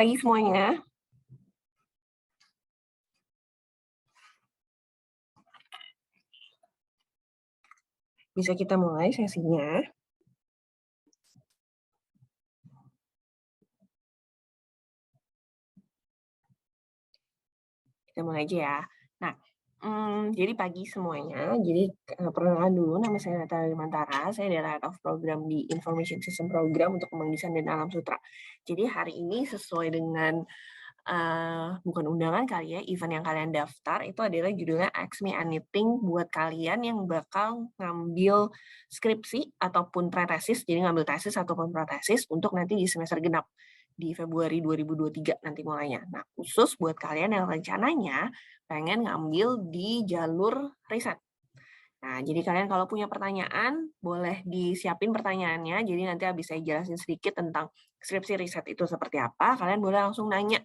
Pagi semuanya. Bisa kita mulai sesinya. Kita mulai aja ya. Nah, jadi pagi semuanya. Jadi perkenalan dulu, nama saya Natalia Mantara. Saya adalah Head of Program di Information System Program untuk Kembang Desain dan Alam Sutra. Jadi hari ini sesuai dengan bukan undangan kali ya, event yang kalian daftar itu adalah judulnya Ask Me Anything buat kalian yang bakal ngambil skripsi ataupun pretesis, jadi ngambil tesis ataupun pretesis untuk nanti di semester genap di Februari 2023 nanti mulainya. Nah, khusus buat kalian yang rencananya pengen ngambil di jalur riset. Nah, jadi kalian kalau punya pertanyaan, boleh disiapin pertanyaannya. Jadi nanti habis saya jelasin sedikit tentang skripsi riset itu seperti apa, kalian boleh langsung nanya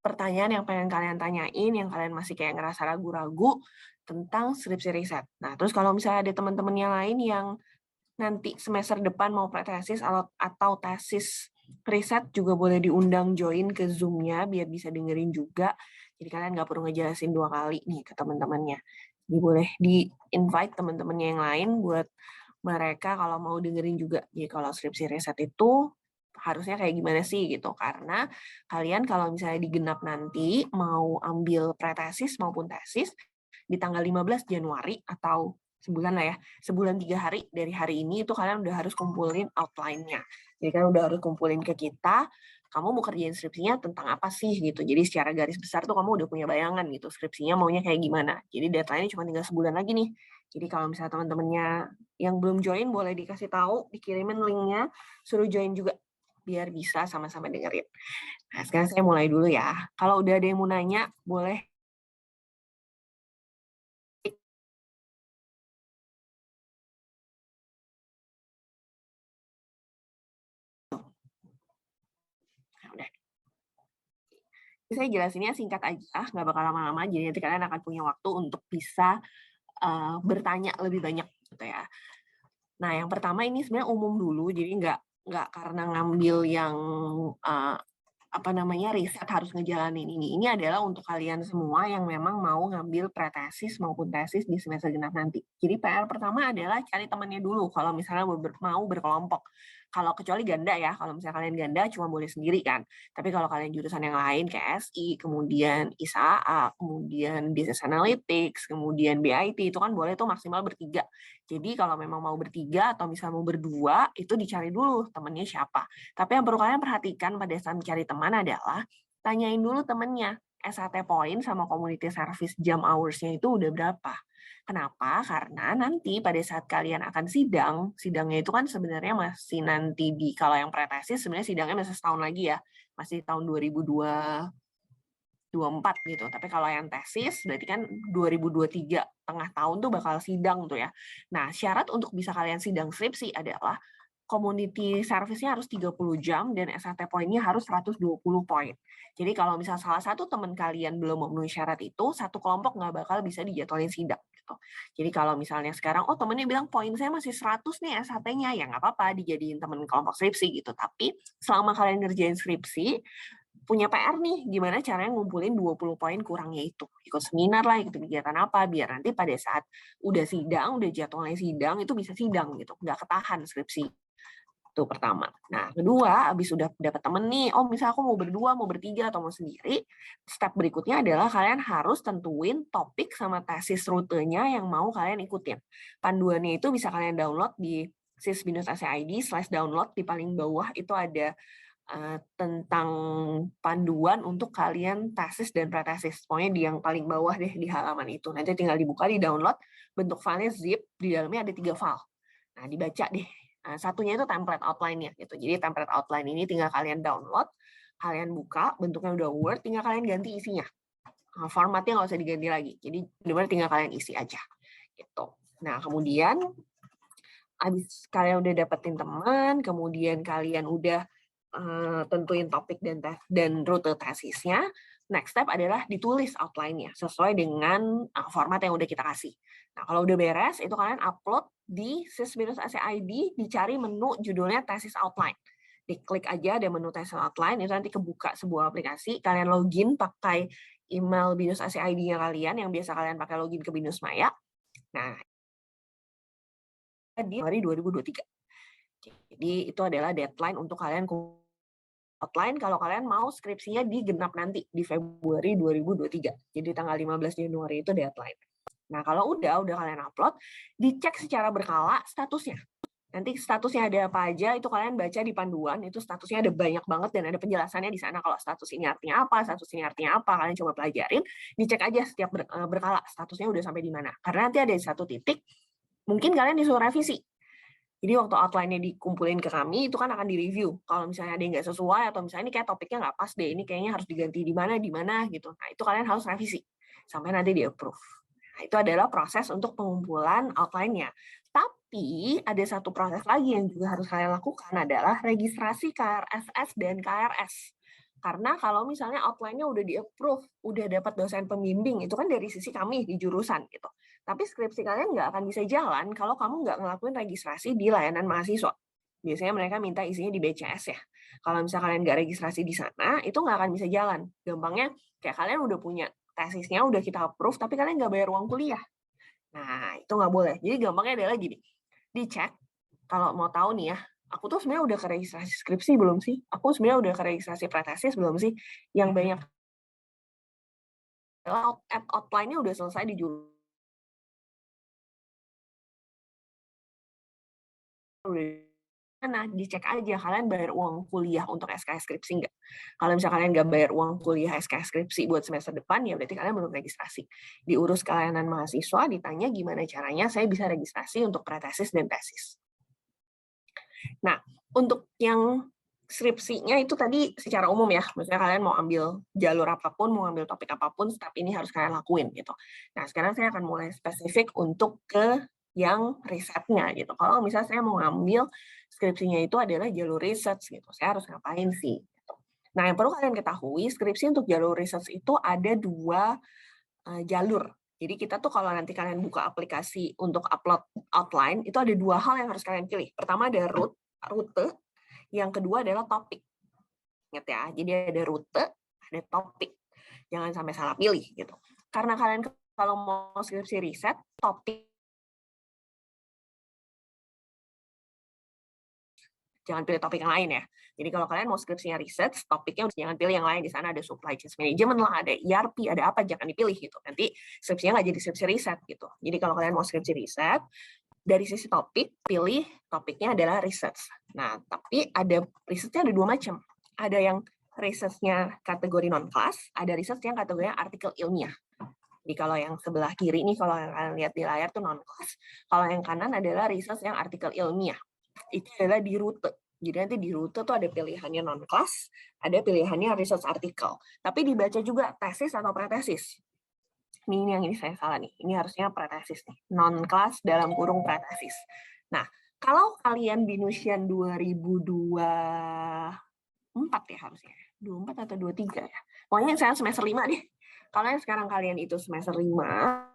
pertanyaan yang pengen kalian tanyain, yang kalian masih kayak ngerasa ragu-ragu tentang skripsi riset. Nah, terus kalau misalnya ada teman-teman yang lain yang nanti semester depan mau pretesis atau tesis riset juga boleh diundang join ke Zoom-nya biar bisa dengerin juga. Jadi kalian nggak perlu ngejelasin 2 kali nih ke teman-temannya. Jadi boleh di-invite teman-temannya yang lain buat mereka kalau mau dengerin juga. Jadi kalau skripsi riset itu harusnya kayak gimana sih gitu. Karena kalian kalau misalnya di genap nanti mau ambil pretesis maupun tesis di tanggal 15 Januari atau sebulan lah ya, sebulan 3 hari dari hari ini itu kalian udah harus kumpulin outline-nya. Jadi kan udah harus kumpulin ke kita, kamu mau kerjain skripsinya tentang apa sih gitu. Jadi secara garis besar tuh kamu udah punya bayangan gitu, skripsinya maunya kayak gimana. Jadi deadline-nya cuma tinggal sebulan lagi nih. Jadi kalau misalnya teman-temannya yang belum join boleh dikasih tahu, dikirimin link-nya, suruh join juga biar bisa sama-sama dengerin. Nah, sekarang saya mulai dulu ya. Kalau udah ada yang mau nanya, boleh. Nah, udah. Saya jelasinnya singkat aja, nggak bakal lama-lama, jadi nanti kalian akan punya waktu untuk bisa bertanya lebih banyak gitu ya. Nah, yang pertama ini sebenarnya umum dulu, jadi nggak karena ngambil yang riset harus ngejalanin ini. Ini adalah untuk kalian semua yang memang mau ngambil pretesis maupun tesis di semester genap nanti. Jadi PR pertama adalah cari temannya dulu kalau misalnya mau berkelompok. Kalau kecuali ganda ya, kalau misalnya kalian ganda cuma boleh sendiri kan. Tapi kalau kalian jurusan yang lain kayak SI, kemudian ISAA, kemudian Business Analytics, kemudian BIT, itu kan boleh tuh maksimal bertiga. Jadi kalau memang mau bertiga atau misalnya mau berdua, itu dicari dulu temannya siapa. Tapi yang perlu kalian perhatikan pada saat mencari teman adalah tanyain dulu temennya, SAT point sama community service jam hours-nya itu udah berapa. Kenapa? Karena nanti pada saat kalian akan sidangnya itu kan sebenarnya masih nanti kalau yang pretesis sebenarnya sidangnya masih setahun lagi ya, masih tahun 2024 gitu. Tapi kalau yang tesis berarti kan 2023 tengah tahun tuh bakal sidang tuh ya. Nah, syarat untuk bisa kalian sidang skripsi adalah community service-nya harus 30 jam dan SAT point-nya harus 120 poin. Jadi kalau misal salah satu teman kalian belum memenuhi syarat itu, satu kelompok nggak bakal bisa dijadwalin sidang. Gitu. Jadi kalau misalnya sekarang, oh temennya bilang poin saya masih 100 nih SAT-nya, ya nggak apa-apa dijadiin teman kelompok skripsi gitu. Tapi selama kalian ngerjain skripsi, punya PR nih, gimana caranya ngumpulin 20 poin kurangnya itu. Ikut seminar lah, ikut kegiatan apa, biar nanti pada saat udah sidang, udah jadwalnya sidang, itu bisa sidang gitu, nggak ketahan skripsi. Itu pertama. Nah, kedua, abis udah dapat temen nih, oh misal aku mau berdua, mau bertiga, atau mau sendiri, step berikutnya adalah kalian harus tentuin topik sama tesis rutenya yang mau kalian ikutin. Panduannya itu bisa kalian download di sis-acid/download, di paling bawah itu ada tentang panduan untuk kalian tesis dan pretesis. Pokoknya di yang paling bawah deh di halaman itu. Nanti tinggal dibuka, di-download, bentuk filenya zip, di dalamnya ada 3 file. Nah, dibaca deh. Nah, satunya itu template outline-nya gitu. Jadi template outline ini tinggal kalian download, kalian buka, bentuknya udah Word, tinggal kalian ganti isinya. Formatnya nggak usah diganti lagi. Jadi benar-benar tinggal kalian isi aja. Gitu. Nah, kemudian habis kalian udah dapetin teman, kemudian kalian udah tentuin topik dan rute tesisnya, next step adalah ditulis outline-nya sesuai dengan format yang udah kita kasih. Nah, kalau udah beres, itu kalian upload di sis-acid, dicari menu judulnya tesis outline. Diklik aja ada menu tes outline, itu nanti kebuka sebuah aplikasi, kalian login pakai email Binus AC ID-nya kalian, yang biasa kalian pakai login ke Binus Maya. Nah, di Januari 2023. Jadi itu adalah deadline untuk kalian outline kalau kalian mau skripsinya digenap nanti di Februari 2023. Jadi tanggal 15 Januari itu deadline. Nah, kalau udah kalian upload, dicek secara berkala statusnya. Nanti statusnya ada apa aja, itu kalian baca di panduan, itu statusnya ada banyak banget dan ada penjelasannya di sana. Kalau status ini artinya apa, status ini artinya apa, kalian coba pelajarin, dicek aja setiap berkala statusnya udah sampai di mana. Karena nanti ada satu titik, mungkin kalian disuruh revisi. Jadi waktu outline-nya dikumpulin ke kami, itu kan akan direview. Kalau misalnya ada yang nggak sesuai, atau misalnya ini kayak topiknya nggak pas deh, ini kayaknya harus diganti di mana, gitu. Nah, itu kalian harus revisi, sampai nanti di-approve. Nah, itu adalah proses untuk pengumpulan outline-nya. Tapi, ada satu proses lagi yang juga harus kalian lakukan adalah registrasi KRSS dan KRS. Karena kalau misalnya outline-nya udah di-approve, udah dapat dosen pembimbing, itu kan dari sisi kami di jurusan gitu. Tapi skripsi kalian nggak akan bisa jalan kalau kamu nggak ngelakuin registrasi di layanan mahasiswa. Biasanya mereka minta isinya di BCS ya. Kalau misalnya kalian nggak registrasi di sana, itu nggak akan bisa jalan. Gampangnya, kayak kalian udah punya tesisnya, udah kita approve, tapi kalian nggak bayar uang kuliah. Nah, itu nggak boleh. Jadi gampangnya adalah gini, dicek, kalau mau tahu nih ya, aku tuh sebenarnya udah ke registrasi skripsi belum sih? Aku sebenarnya udah ke registrasi pretesis belum sih? Yang banyak outline-nya udah selesai di jurusan. Nah, dicek aja kalian bayar uang kuliah untuk SKS skripsi nggak? Kalau misalnya kalian nggak bayar uang kuliah SKS skripsi buat semester depan, ya berarti kalian belum registrasi. Diurus ke layanan mahasiswa, ditanya gimana caranya saya bisa registrasi untuk pretesis dan tesis. Nah, untuk yang skripsinya itu tadi secara umum ya, maksudnya kalian mau ambil jalur apapun, mau ambil topik apapun, step ini harus kalian lakuin gitu. Nah, sekarang saya akan mulai spesifik untuk ke yang risetnya gitu. Kalau misalnya saya mau ngambil skripsinya itu adalah jalur research gitu, saya harus ngapain sih? Gitu. Nah, yang perlu kalian ketahui, skripsi untuk jalur research itu ada dua jalur. Jadi kita tuh kalau nanti kalian buka aplikasi untuk upload outline, itu ada dua hal yang harus kalian pilih. Pertama ada rute, yang kedua adalah topik. Ingat ya, jadi ada rute, ada topik. Jangan sampai salah pilih gitu. Karena kalian kalau mau skripsi riset, topik jangan pilih topik yang lain ya. Jadi kalau kalian mau skripsinya riset, topiknya jangan pilih yang lain. Di sana ada supply chain management lah, ada ERP, ada apa, jangan dipilih gitu. Nanti skripsinya nggak jadi skripsi riset gitu. Jadi kalau kalian mau skripsi riset, dari sisi topik, pilih topiknya adalah research. Nah, tapi ada risetnya ada dua macam. Ada yang researchnya kategori non-class, ada research yang kategorinya artikel ilmiah. Jadi kalau yang sebelah kiri nih, kalau yang kalian lihat di layar tuh non-class. Kalau yang kanan adalah research yang artikel ilmiah. Itu adalah di rute. Jadi nanti di rute tuh ada pilihannya non-class, ada pilihannya research artikel. Tapi dibaca juga tesis atau pretesis. Ini yang ini saya salah nih. Ini harusnya pretesis nih. Non-class dalam kurung pretesis. Nah, kalau kalian Binusian 2024 ya harusnya. 24 atau 23 ya. Pokoknya saya semester 5 deh. Kalau yang sekarang kalian itu semester 5,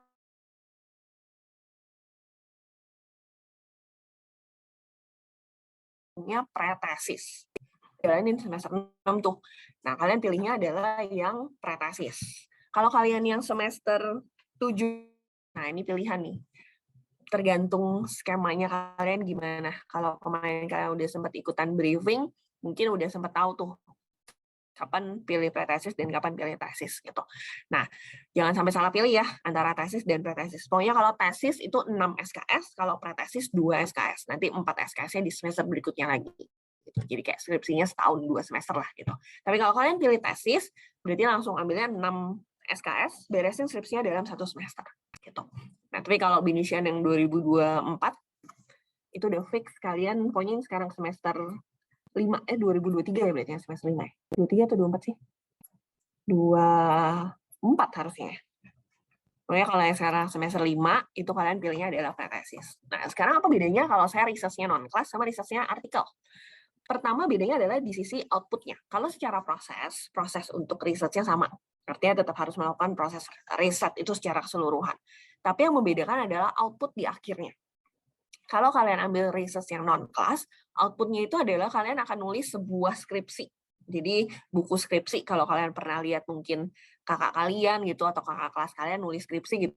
punya pretesis. Jalanin semester 6 tuh. Nah, kalian pilihnya adalah yang pretesis. Kalau kalian yang semester 7, nah ini pilihan nih. Tergantung skemanya kalian gimana. Kalau kemarin kalian udah sempat ikutan briefing, mungkin udah sempat tahu tuh kapan pilih pretesis dan kapan pilih tesis gitu. Nah, jangan sampai salah pilih ya antara tesis dan pretesis. Pokoknya kalau tesis itu 6 SKS, kalau pretesis 2 SKS. Nanti 4 SKS-nya di semester berikutnya lagi. Gitu. Jadi kayak skripsinya setahun 2 semester lah gitu. Tapi kalau kalian pilih tesis, berarti langsung ambilnya 6 SKS, beresin skripsinya dalam 1 semester gitu. Nah, tapi kalau Binisian yang 2024 itu udah fix kalian pokoknya sekarang semester 2023 ya berarti yang semester 5 ya. 23 atau 24 sih? 24 harusnya. Pokoknya kalau yang sekarang semester 5, itu kalian pilihnya adalah pretesis. Nah, sekarang apa bedanya kalau saya research-nya non-class sama research-nya artikel? Pertama, bedanya adalah di sisi output-nya. Kalau secara proses untuk research-nya sama. Artinya tetap harus melakukan proses riset itu secara keseluruhan. Tapi yang membedakan adalah output di akhirnya. Kalau kalian ambil research yang non-class, output-nya itu adalah kalian akan nulis sebuah skripsi. Jadi buku skripsi, kalau kalian pernah lihat mungkin kakak kalian gitu atau kakak kelas kalian nulis skripsi gitu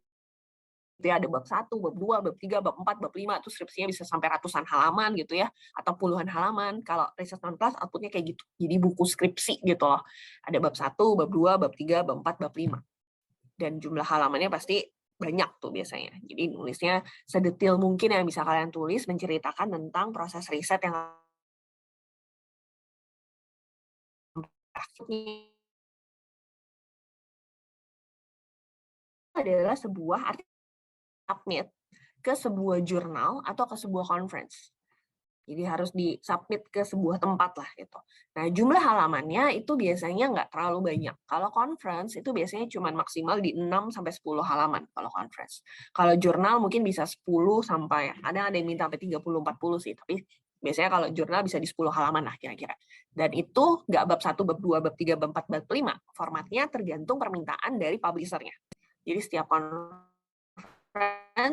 ya, ada bab 1, bab 2, bab 3, bab 4, bab 5, terus skripsinya bisa sampai ratusan halaman gitu ya, atau puluhan halaman. Kalau research non-class output-nya kayak gitu. Jadi buku skripsi gitu loh. Ada bab 1, bab 2, bab 3, bab 4, bab 5. Dan jumlah halamannya pasti banyak tuh biasanya. Jadi nulisnya sedetil mungkin yang bisa kalian tulis, menceritakan tentang proses riset yang adalah sebuah artikel submit ke sebuah jurnal atau ke sebuah conference. Jadi harus di-submit ke sebuah tempat lah gitu. Nah, jumlah halamannya itu biasanya nggak terlalu banyak. Kalau conference itu biasanya cuma maksimal di 6 sampai 10 halaman kalau conference. Kalau jurnal mungkin bisa 10 sampai ada yang minta sampai 30 40 sih, tapi biasanya kalau jurnal bisa di 10 halaman lah kira-kira. Dan itu nggak bab 1, bab 2, bab 3, bab 4, bab 5. Formatnya tergantung permintaan dari publisher-nya. Jadi setiap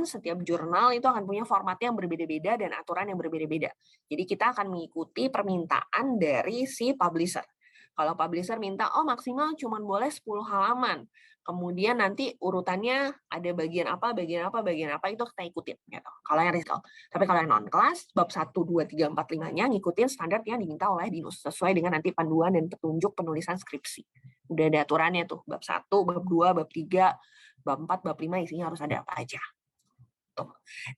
setiap jurnal itu akan punya format yang berbeda-beda dan aturan yang berbeda-beda. Jadi kita akan mengikuti permintaan dari si publisher. Kalau publisher minta, oh maksimal cuma boleh 10 halaman. Kemudian nanti urutannya ada bagian apa, itu kita ikutin. Gitu. Kalau yang risk. Tapi kalau yang non-class, bab 1, 2, 3, 4, 5-nya ngikutin standar yang diminta oleh DINUS. Sesuai dengan nanti panduan dan petunjuk penulisan skripsi. Udah ada aturannya tuh, bab 1, bab 2, bab 3, bab 4, bab 5 isinya harus ada apa aja.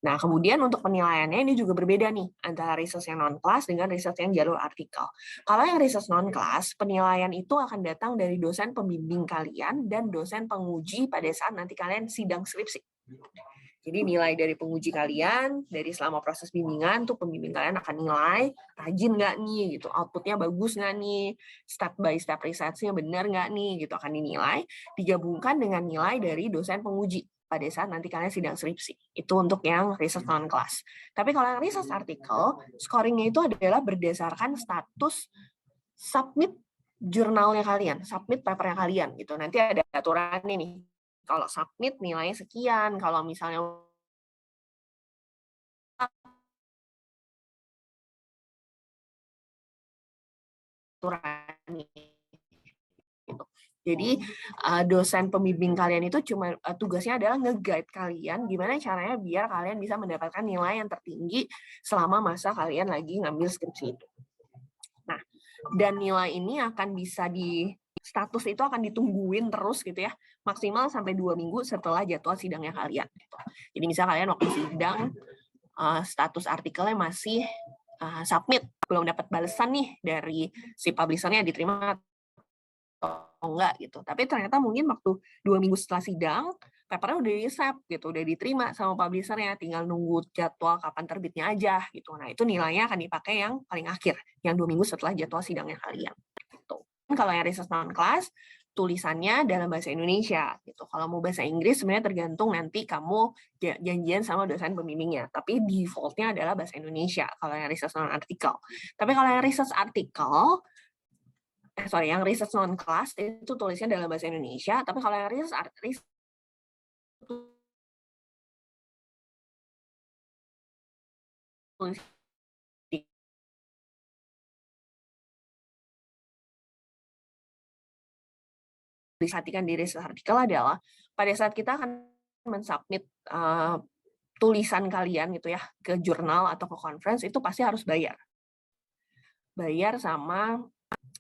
Nah, kemudian untuk penilaiannya ini juga berbeda nih antara research yang non-class dengan research yang jalur artikel. Kalau yang research non-class, penilaian itu akan datang dari dosen pembimbing kalian dan dosen penguji pada saat nanti kalian sidang skripsi. Jadi nilai dari penguji kalian, dari selama proses bimbingan, tuh pembimbing kalian akan nilai, rajin nggak nih, gitu, outputnya bagus nggak nih, step by step research-nya benar nggak nih, gitu, akan dinilai, digabungkan dengan nilai dari dosen penguji pada saat nanti kalian sidang skripsi. Itu untuk yang research non-class. Tapi kalau yang research artikel, scoringnya itu adalah berdasarkan status submit jurnalnya kalian, submit papernya kalian. Gitu. Nanti ada aturannya nih. Kalau submit nilainya sekian, kalau misalnya aturannya. Gitu. Jadi dosen pembimbing kalian itu cuma tugasnya adalah nge-guide kalian gimana caranya biar kalian bisa mendapatkan nilai yang tertinggi selama masa kalian lagi ngambil skripsi itu. Nah, dan nilai ini akan bisa status itu akan ditungguin terus gitu ya, maksimal sampai 2 minggu setelah jadwal sidangnya kalian. Gitu. Jadi misal kalian waktu sidang status artikelnya masih submit, belum dapat balasan nih dari si publisher-nya diterima atau enggak gitu. Tapi ternyata mungkin waktu 2 minggu setelah sidang, papernya udah di-accept gitu, udah diterima sama publisher-nya, tinggal nunggu jadwal kapan terbitnya aja gitu. Nah, itu nilainya akan dipakai yang paling akhir, yang 2 minggu setelah jadwal sidangnya kalian. Gitu. Kalau yang research non-class, tulisannya dalam bahasa Indonesia gitu. Kalau mau bahasa Inggris sebenarnya tergantung nanti kamu janjian sama dosen pembimbingnya. Tapi default-nya adalah bahasa Indonesia kalau yang research non-artikel. Tapi kalau yang research artikel, yang research non-class itu tulisnya dalam bahasa Indonesia, tapi kalau yang research tulis disatikan di research artikel adalah pada saat kita akan mensubmit tulisan kalian gitu ya ke jurnal atau ke conference itu pasti harus bayar sama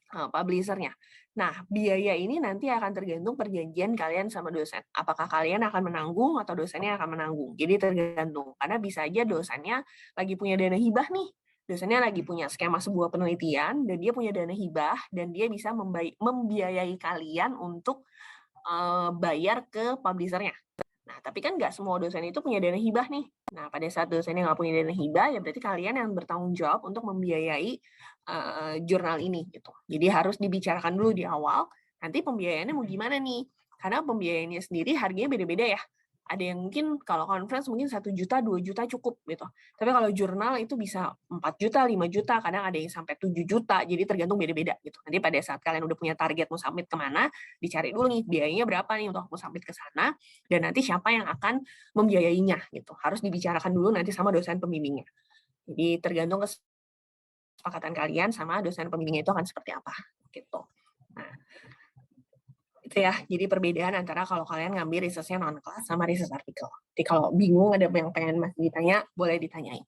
publisher-nya. Nah, biaya ini nanti akan tergantung perjanjian kalian sama dosen. Apakah kalian akan menanggung atau dosennya akan menanggung. Jadi tergantung. Karena bisa aja dosennya lagi punya dana hibah nih. Dosennya lagi punya skema sebuah penelitian, dan dia punya dana hibah, dan dia bisa membiayai kalian untuk bayar ke publisher-nya. Nah, tapi kan nggak semua dosen itu punya dana hibah nih. Nah, pada saat dosennya nggak punya dana hibah, ya berarti kalian yang bertanggung jawab untuk membiayai jurnal ini. Gitu. Jadi harus dibicarakan dulu di awal, nanti pembiayaannya mau gimana nih? Karena pembiayaannya sendiri harganya beda-beda ya. Ada yang mungkin kalau conference mungkin 1 juta, 2 juta cukup gitu. Tapi kalau jurnal itu bisa 4 juta, 5 juta, kadang ada yang sampai 7 juta, jadi tergantung beda-beda gitu. Nanti pada saat kalian udah punya target mau submit kemana, dicari dulu nih biayanya berapa nih untuk mau submit ke sana, dan nanti siapa yang akan membiayainya gitu. Harus dibicarakan dulu nanti sama dosen pembimbingnya. Jadi tergantung kesepakatan kalian sama dosen pembimbingnya itu akan seperti apa gitu. Nah, itu ya, jadi perbedaan antara kalau kalian ngambil research-nya non-kelas sama research artikel. Jadi kalau bingung ada yang pengen masih ditanya, boleh ditanyain.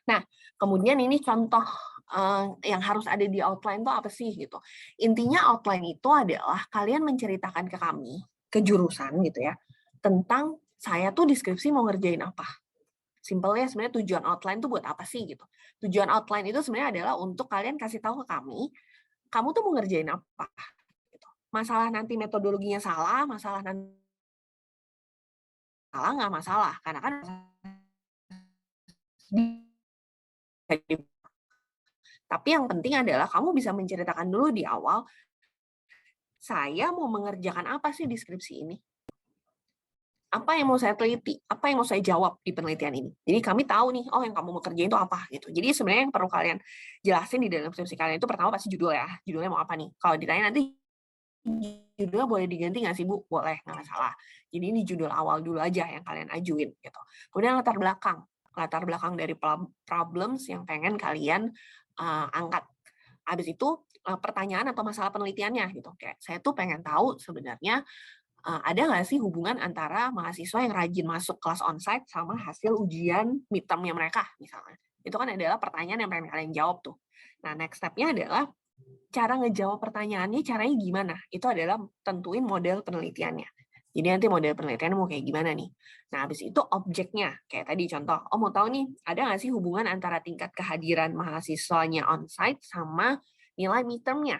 Nah, kemudian ini contoh yang harus ada di outline itu apa sih gitu. Intinya outline itu adalah kalian menceritakan ke kami, ke jurusan gitu ya, tentang saya tuh deskripsi mau ngerjain apa. Simpelnya sebenarnya tujuan outline itu buat apa sih gitu. Tujuan outline itu sebenarnya adalah untuk kalian kasih tahu ke kami, kamu tuh mau ngerjain apa. Masalah nanti metodologinya salah, masalah nanti salah nggak masalah, karena kan tapi yang penting adalah kamu bisa menceritakan dulu di awal, saya mau mengerjakan apa sih di skripsi ini? Apa yang mau saya teliti? Apa yang mau saya jawab di penelitian ini? Jadi kami tahu nih, oh yang kamu mau kerjain itu apa gitu. Jadi sebenarnya yang perlu kalian jelasin di dalam skripsi kalian itu pertama pasti judul ya. Judulnya mau apa nih? Kalau ditanya nanti judulnya boleh diganti nggak sih Bu? Boleh, nggak masalah. Jadi ini judul awal dulu aja yang kalian ajuin gitu. Kemudian latar belakang dari problems yang pengen kalian angkat. Habis itu pertanyaan atau masalah penelitiannya gitu. Kayak saya tuh pengen tahu sebenarnya ada nggak sih hubungan antara mahasiswa yang rajin masuk kelas onsite sama hasil ujian midterm-nya mereka misalnya. Itu kan adalah pertanyaan yang pengen kalian jawab tuh. Nah, next step-nya adalah cara ngejawab pertanyaannya caranya gimana? Itu adalah tentuin model penelitiannya. Jadi nanti model penelitiannya mau kayak gimana nih? Nah, habis itu objeknya. Kayak tadi contoh, oh mau tahu nih, ada nggak sih hubungan antara tingkat kehadiran mahasiswanya onsite sama nilai midterm-nya?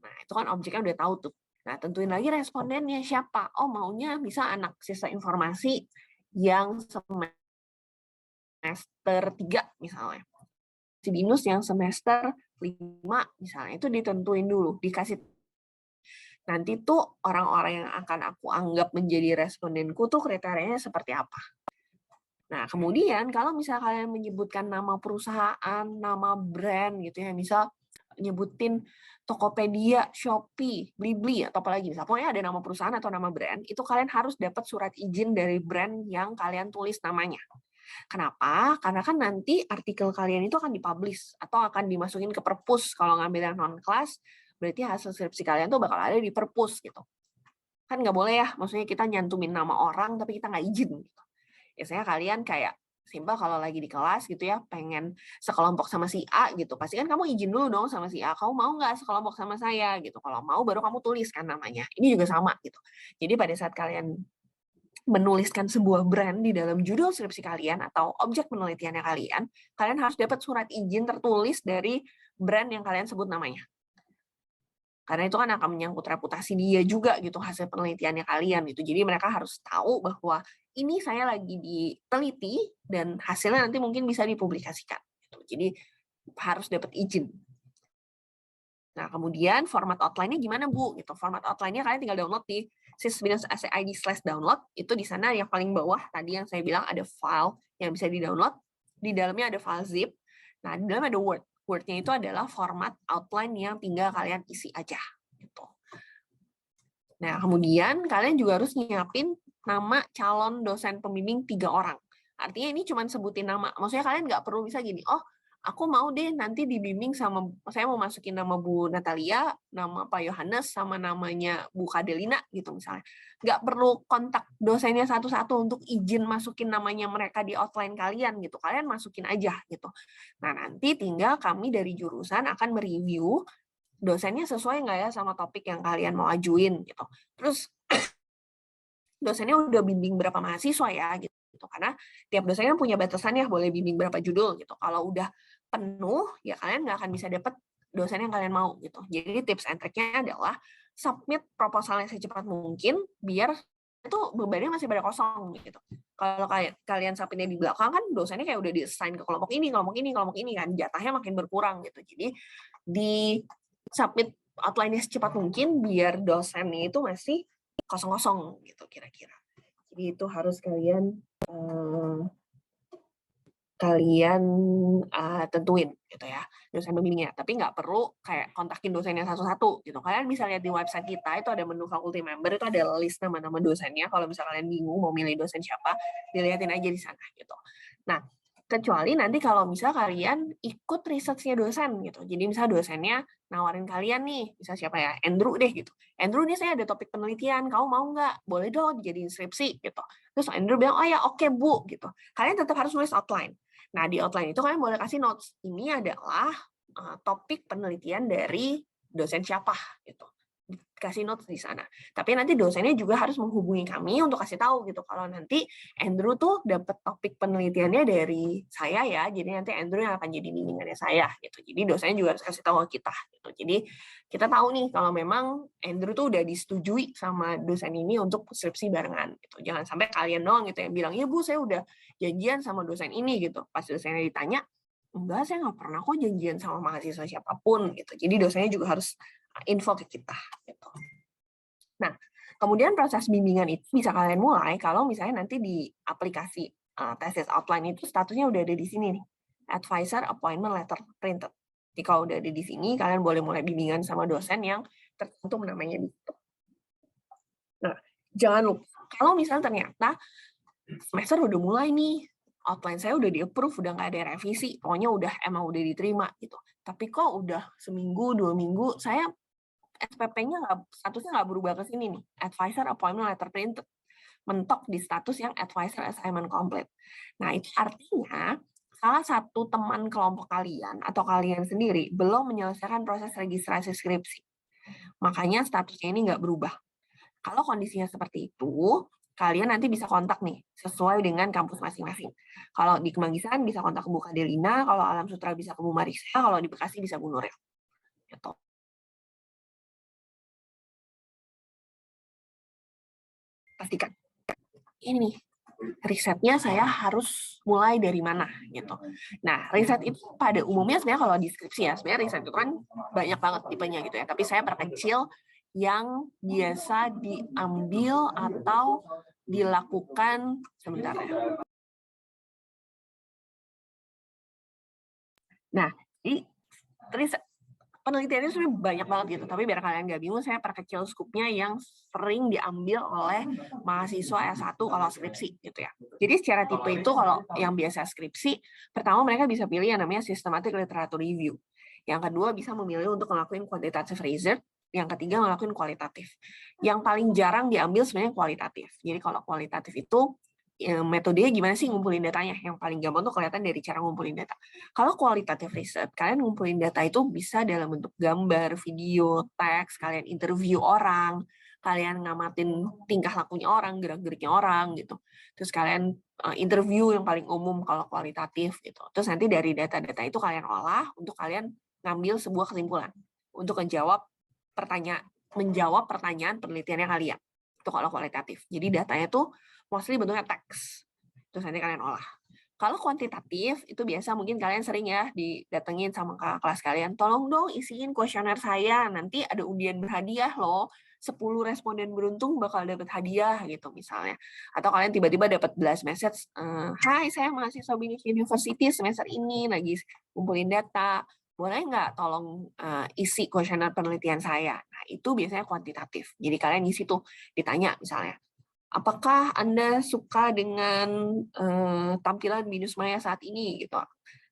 Nah, itu kan objeknya udah tahu tuh. Nah, tentuin lagi respondennya siapa. Oh, maunya bisa anak sistem informasi yang semester 3 misalnya. Si binus yang semester 5 misalnya. Itu ditentuin dulu, dikasih nanti tuh orang-orang yang akan aku anggap menjadi respondenku tuh kriterianya seperti apa. Nah, kemudian kalau misalnya kalian menyebutkan nama perusahaan, nama brand gitu ya, misal nyebutin Tokopedia, Shopee, Blibli, atau apa lagi. Misalnya, pokoknya ada nama perusahaan atau nama brand, itu kalian harus dapat surat izin dari brand yang kalian tulis namanya. Kenapa? Karena kan nanti artikel kalian itu akan dipublish atau akan dimasukin ke perpus. Kalau ngambil yang non-kelas, berarti hasil skripsi kalian tuh bakal ada di perpus gitu. Kan nggak boleh ya, maksudnya kita nyantumin nama orang tapi kita nggak izin. Gitu. Biasanya kalian kayak simpel kalau lagi di kelas gitu ya, pengen sekelompok sama si A gitu, pasti kan kamu izin dulu dong sama si A, kamu mau nggak sekelompok sama saya gitu, kalau mau baru kamu tulis kan namanya. Ini juga sama gitu. Jadi pada saat kalian menuliskan sebuah brand di dalam judul skripsi kalian atau objek penelitiannya kalian, kalian harus dapat surat izin tertulis dari brand yang kalian sebut namanya. Karena itu kan akan menyangkut reputasi dia juga gitu hasil penelitiannya kalian gitu. Jadi mereka harus tahu bahwa ini saya lagi diteliti dan hasilnya nanti mungkin bisa dipublikasikan. Gitu. Jadi harus dapat izin. Nah, kemudian format outline-nya gimana, Bu? Gitu. Format outline-nya kalian tinggal download di sys-id/download. Itu di sana yang paling bawah tadi yang saya bilang ada file yang bisa di-download. Di dalamnya ada file zip. Nah, di dalamnya ada Word. Word-nya itu adalah format outline yang tinggal kalian isi aja. Gitu. Nah, kemudian kalian juga harus nyiapin nama calon dosen pembimbing 3 orang. Artinya ini cuma sebutin nama. Maksudnya kalian nggak perlu bisa gini, oh aku mau deh nanti dibimbing sama, saya mau masukin nama Bu Natalia, nama Pak Yohanes, sama namanya Bu Kadelina gitu misalnya. Nggak perlu kontak dosennya satu-satu untuk izin masukin namanya mereka di outline kalian gitu. Kalian masukin aja gitu. Nah, nanti tinggal kami dari jurusan akan mereview dosennya sesuai nggak ya sama topik yang kalian mau ajuin gitu. Terus dosennya udah bimbing berapa mahasiswa ya gitu. Karena tiap dosen kan punya batasan ya, boleh bimbing berapa judul gitu. Kalau udah penuh ya kalian nggak akan bisa dapet dosen yang kalian mau gitu. Jadi tips and trick-nya adalah submit proposalnya secepat mungkin biar itu bebannya masih pada kosong gitu. Kalau kalian submitnya di belakang kan dosennya kayak udah di-assign ke kelompok ini, kelompok ini, kelompok ini kan jatahnya makin berkurang gitu. Jadi di submit outline-nya secepat mungkin biar dosennya itu masih kosong-kosong gitu kira-kira. Jadi itu harus kalian tentuin gitu ya, dosen pembimbingnya. Tapi nggak perlu kayak kontakin dosennya satu-satu gitu. Kalian bisa lihat di website kita, itu ada menu faculty member, itu ada list nama-nama dosennya. Kalau misalnya kalian bingung mau milih dosen siapa, dilihatin aja di sana gitu. Nah, kecuali nanti kalau misal kalian ikut research-nya dosen gitu. Jadi misal dosennya nawarin kalian nih, misal siapa ya, Andrew deh gitu. Andrew, nih saya ada topik penelitian, kamu mau nggak? Boleh dong dijadiin skripsi gitu. Terus Andrew bilang, oh ya oke Bu gitu. Kalian tetap harus nulis outline. Nah, di outline itu kalian boleh kasih notes. Ini adalah topik penelitian dari dosen siapa gitu. Kasih notes di sana. Tapi nanti dosennya juga harus menghubungi kami untuk kasih tahu gitu. Kalau nanti Andrew tuh dapat topik penelitiannya dari saya ya, jadi nanti Andrew yang akan jadi bimbingannya saya gitu. Jadi dosennya juga harus kasih tahu ke kita gitu. Jadi kita tahu nih kalau memang Andrew tuh udah disetujui sama dosen ini untuk skripsi barengan gitu. Jangan sampai kalian doang gitu yang bilang, "Ya Bu, saya udah janjian sama dosen ini," gitu. Pas dosennya ditanya, "Enggak, saya nggak pernah kok janjian sama mahasiswa siapapun," gitu. Jadi dosennya juga harus info ke kita gitu. Nah, kemudian proses bimbingan itu bisa kalian mulai kalau misalnya nanti di aplikasi thesis outline itu statusnya udah ada di sini nih, advisor appointment letter printed. Jadi kalau udah ada di sini, kalian boleh mulai bimbingan sama dosen yang tercantum namanya di situ. Nah, jangan lupa kalau misalnya ternyata semester udah mulai nih, outline saya udah di-approve, udah nggak ada revisi, pokoknya emang udah diterima gitu. Tapi kok udah seminggu, 2 minggu, saya SPP-nya statusnya nggak berubah ke sini nih, advisor appointment letter printed, mentok di status yang advisor assignment complete. Nah, itu artinya salah satu teman kelompok kalian atau kalian sendiri belum menyelesaikan proses registrasi skripsi. Makanya statusnya ini nggak berubah. Kalau kondisinya seperti itu, kalian nanti bisa kontak nih, sesuai dengan kampus masing-masing. Kalau di Kemanggisan bisa kontak Bu Kadelina, kalau Alam Sutra bisa ke Bu Marisa, kalau di Bekasi bisa Bu Nuril. Gitu. Pastikan. Ini nih, risetnya saya harus mulai dari mana gitu. Nah, riset itu pada umumnya sebenarnya kalau deskripsi ya, sebenarnya riset itu kan banyak banget tipenya gitu ya, tapi saya perkecil yang biasa diambil atau dilakukan sebentar ya. Nah, di riset penelitiannya sebenarnya banyak banget gitu, tapi biar kalian nggak bingung, saya perkecil skupnya yang sering diambil oleh mahasiswa S1 kalau skripsi gitu ya. Jadi secara tipe itu kalau yang biasa skripsi, pertama mereka bisa pilih yang namanya systematic literature review. Yang kedua bisa memilih untuk ngelakuin quantitative research, yang ketiga ngelakuin kualitatif. Yang paling jarang diambil sebenarnya kualitatif. Jadi kalau kualitatif itu metodenya gimana sih ngumpulin datanya? Yang paling gampang tuh kelihatan dari cara ngumpulin data. Kalau kualitatif riset, kalian ngumpulin data itu bisa dalam bentuk gambar, video, teks, kalian interview orang, kalian ngamatin tingkah lakunya orang, gerak-geriknya orang gitu. Terus kalian interview yang paling umum kalau kualitatif gitu. Terus nanti dari data-data itu kalian olah untuk kalian ngambil sebuah kesimpulan untuk menjawab pertanyaan penelitiannya kalian. Itu kalau kualitatif. Jadi datanya tuh mostly bentuknya teks. Terus nanti kalian olah. Kalau kuantitatif, itu biasa mungkin kalian sering ya didatengin sama kakak kelas kalian, tolong dong isiin kuesioner saya, nanti ada undian berhadiah loh, 10 responden beruntung bakal dapat hadiah gitu misalnya. Atau kalian tiba-tiba dapat blast message, hai saya mahasiswa Binus University semester ini lagi kumpulin data, boleh nggak tolong isi kuesioner penelitian saya? Nah itu biasanya kuantitatif, jadi kalian isi tuh, ditanya misalnya, apakah Anda suka dengan tampilan Binus Maya saat ini gitu.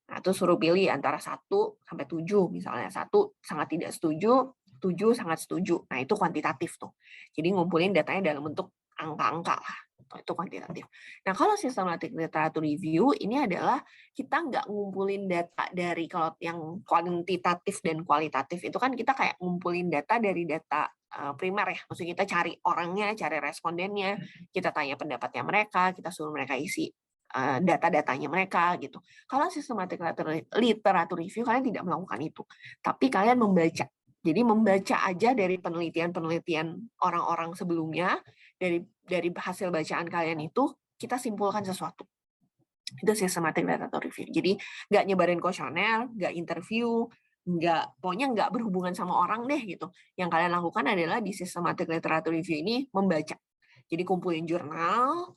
Nah, itu suruh pilih antara 1 sampai 7 misalnya. 1 sangat tidak setuju, 7 sangat setuju. Nah, itu kuantitatif tuh. Jadi ngumpulin datanya dalam bentuk angka-angka lah. Itu kuantitatif. Nah, kalau systematic literature review ini adalah kita nggak ngumpulin data dari, kalau yang kuantitatif dan kualitatif itu kan kita kayak ngumpulin data dari data primer ya, maksudnya kita cari orangnya, cari respondennya, kita tanya pendapatnya mereka, kita suruh mereka isi data-datanya mereka gitu. Kalau systematic literature review kalian tidak melakukan itu, tapi kalian membaca. Jadi membaca aja dari penelitian-penelitian orang-orang sebelumnya, dari hasil bacaan kalian itu kita simpulkan sesuatu. Itu systematic literature review. Jadi nggak nyebarin kuesioner, nggak interview, pokoknya nggak berhubungan sama orang deh gitu. Yang kalian lakukan adalah di systematic literature review ini membaca. Jadi kumpulin jurnal,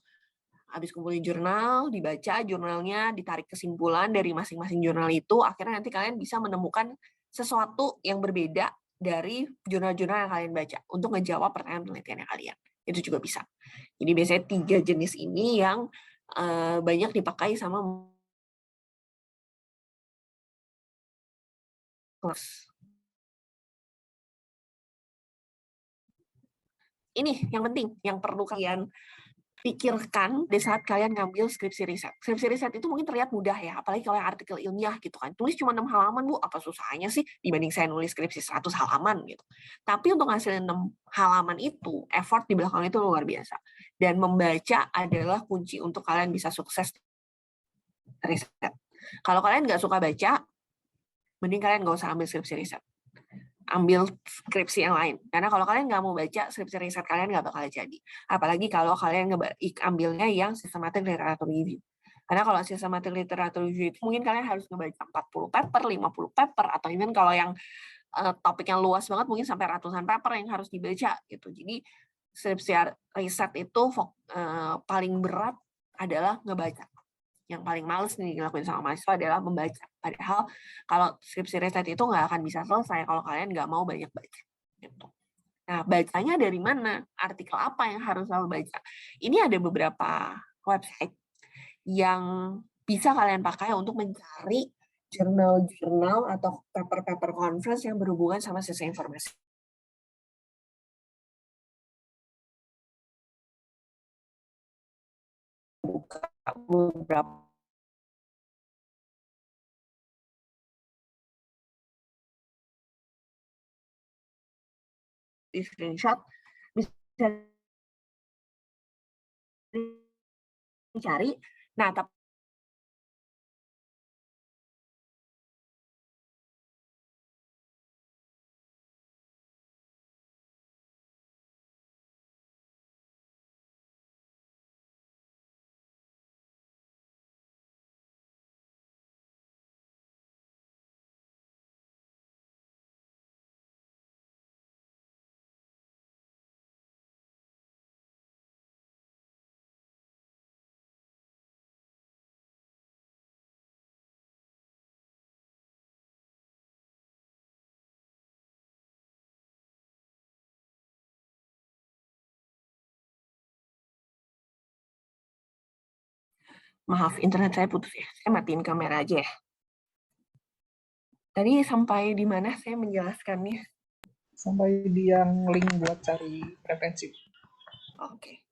habis kumpulin jurnal, dibaca jurnalnya, ditarik kesimpulan dari masing-masing jurnal itu, akhirnya nanti kalian bisa menemukan sesuatu yang berbeda dari jurnal-jurnal yang kalian baca untuk ngejawab pertanyaan penelitiannya kalian. Itu juga bisa. Jadi biasanya 3 jenis ini yang banyak dipakai sama kelas. Ini yang penting, yang perlu kalian pikirkan di saat kalian ngambil skripsi riset. Skripsi riset itu mungkin terlihat mudah ya, apalagi kalau yang artikel ilmiah gitu kan. Tulis cuma 6 halaman, Bu, apa susahnya sih dibanding saya nulis skripsi 100 halaman gitu. Tapi untuk ngasilin 6 halaman itu, effort di belakang itu luar biasa. Dan membaca adalah kunci untuk kalian bisa sukses riset. Kalau kalian nggak suka baca, mending kalian nggak usah ambil skripsi riset. Ambil skripsi yang lain. Karena kalau kalian nggak mau baca, skripsi riset kalian nggak bakal jadi. Apalagi kalau kalian ambilnya yang systematic literature review. Karena kalau systematic literature review itu mungkin kalian harus ngebaca 40 paper, 50 paper, atau even kalau yang topik yang luas banget mungkin sampai ratusan paper yang harus dibaca gitu. Jadi skripsi riset itu paling berat adalah ngebaca. Yang paling males nih dilakuin sama mahasiswa adalah membaca. Padahal kalau skripsi riset itu nggak akan bisa selesai kalau kalian nggak mau banyak baca. Gitu. Nah, bacanya dari mana? Artikel apa yang harus selalu baca? Ini ada beberapa website yang bisa kalian pakai untuk mencari jurnal-jurnal atau paper-paper conference yang berhubungan sama sisi informasi. Buka beberapa di screenshot, bisa dicari. Nah, tapi maaf, internet saya putus ya. Saya matiin kamera aja ya. Tadi sampai di mana saya menjelaskannya? Sampai di yang link buat cari referensi. Oke.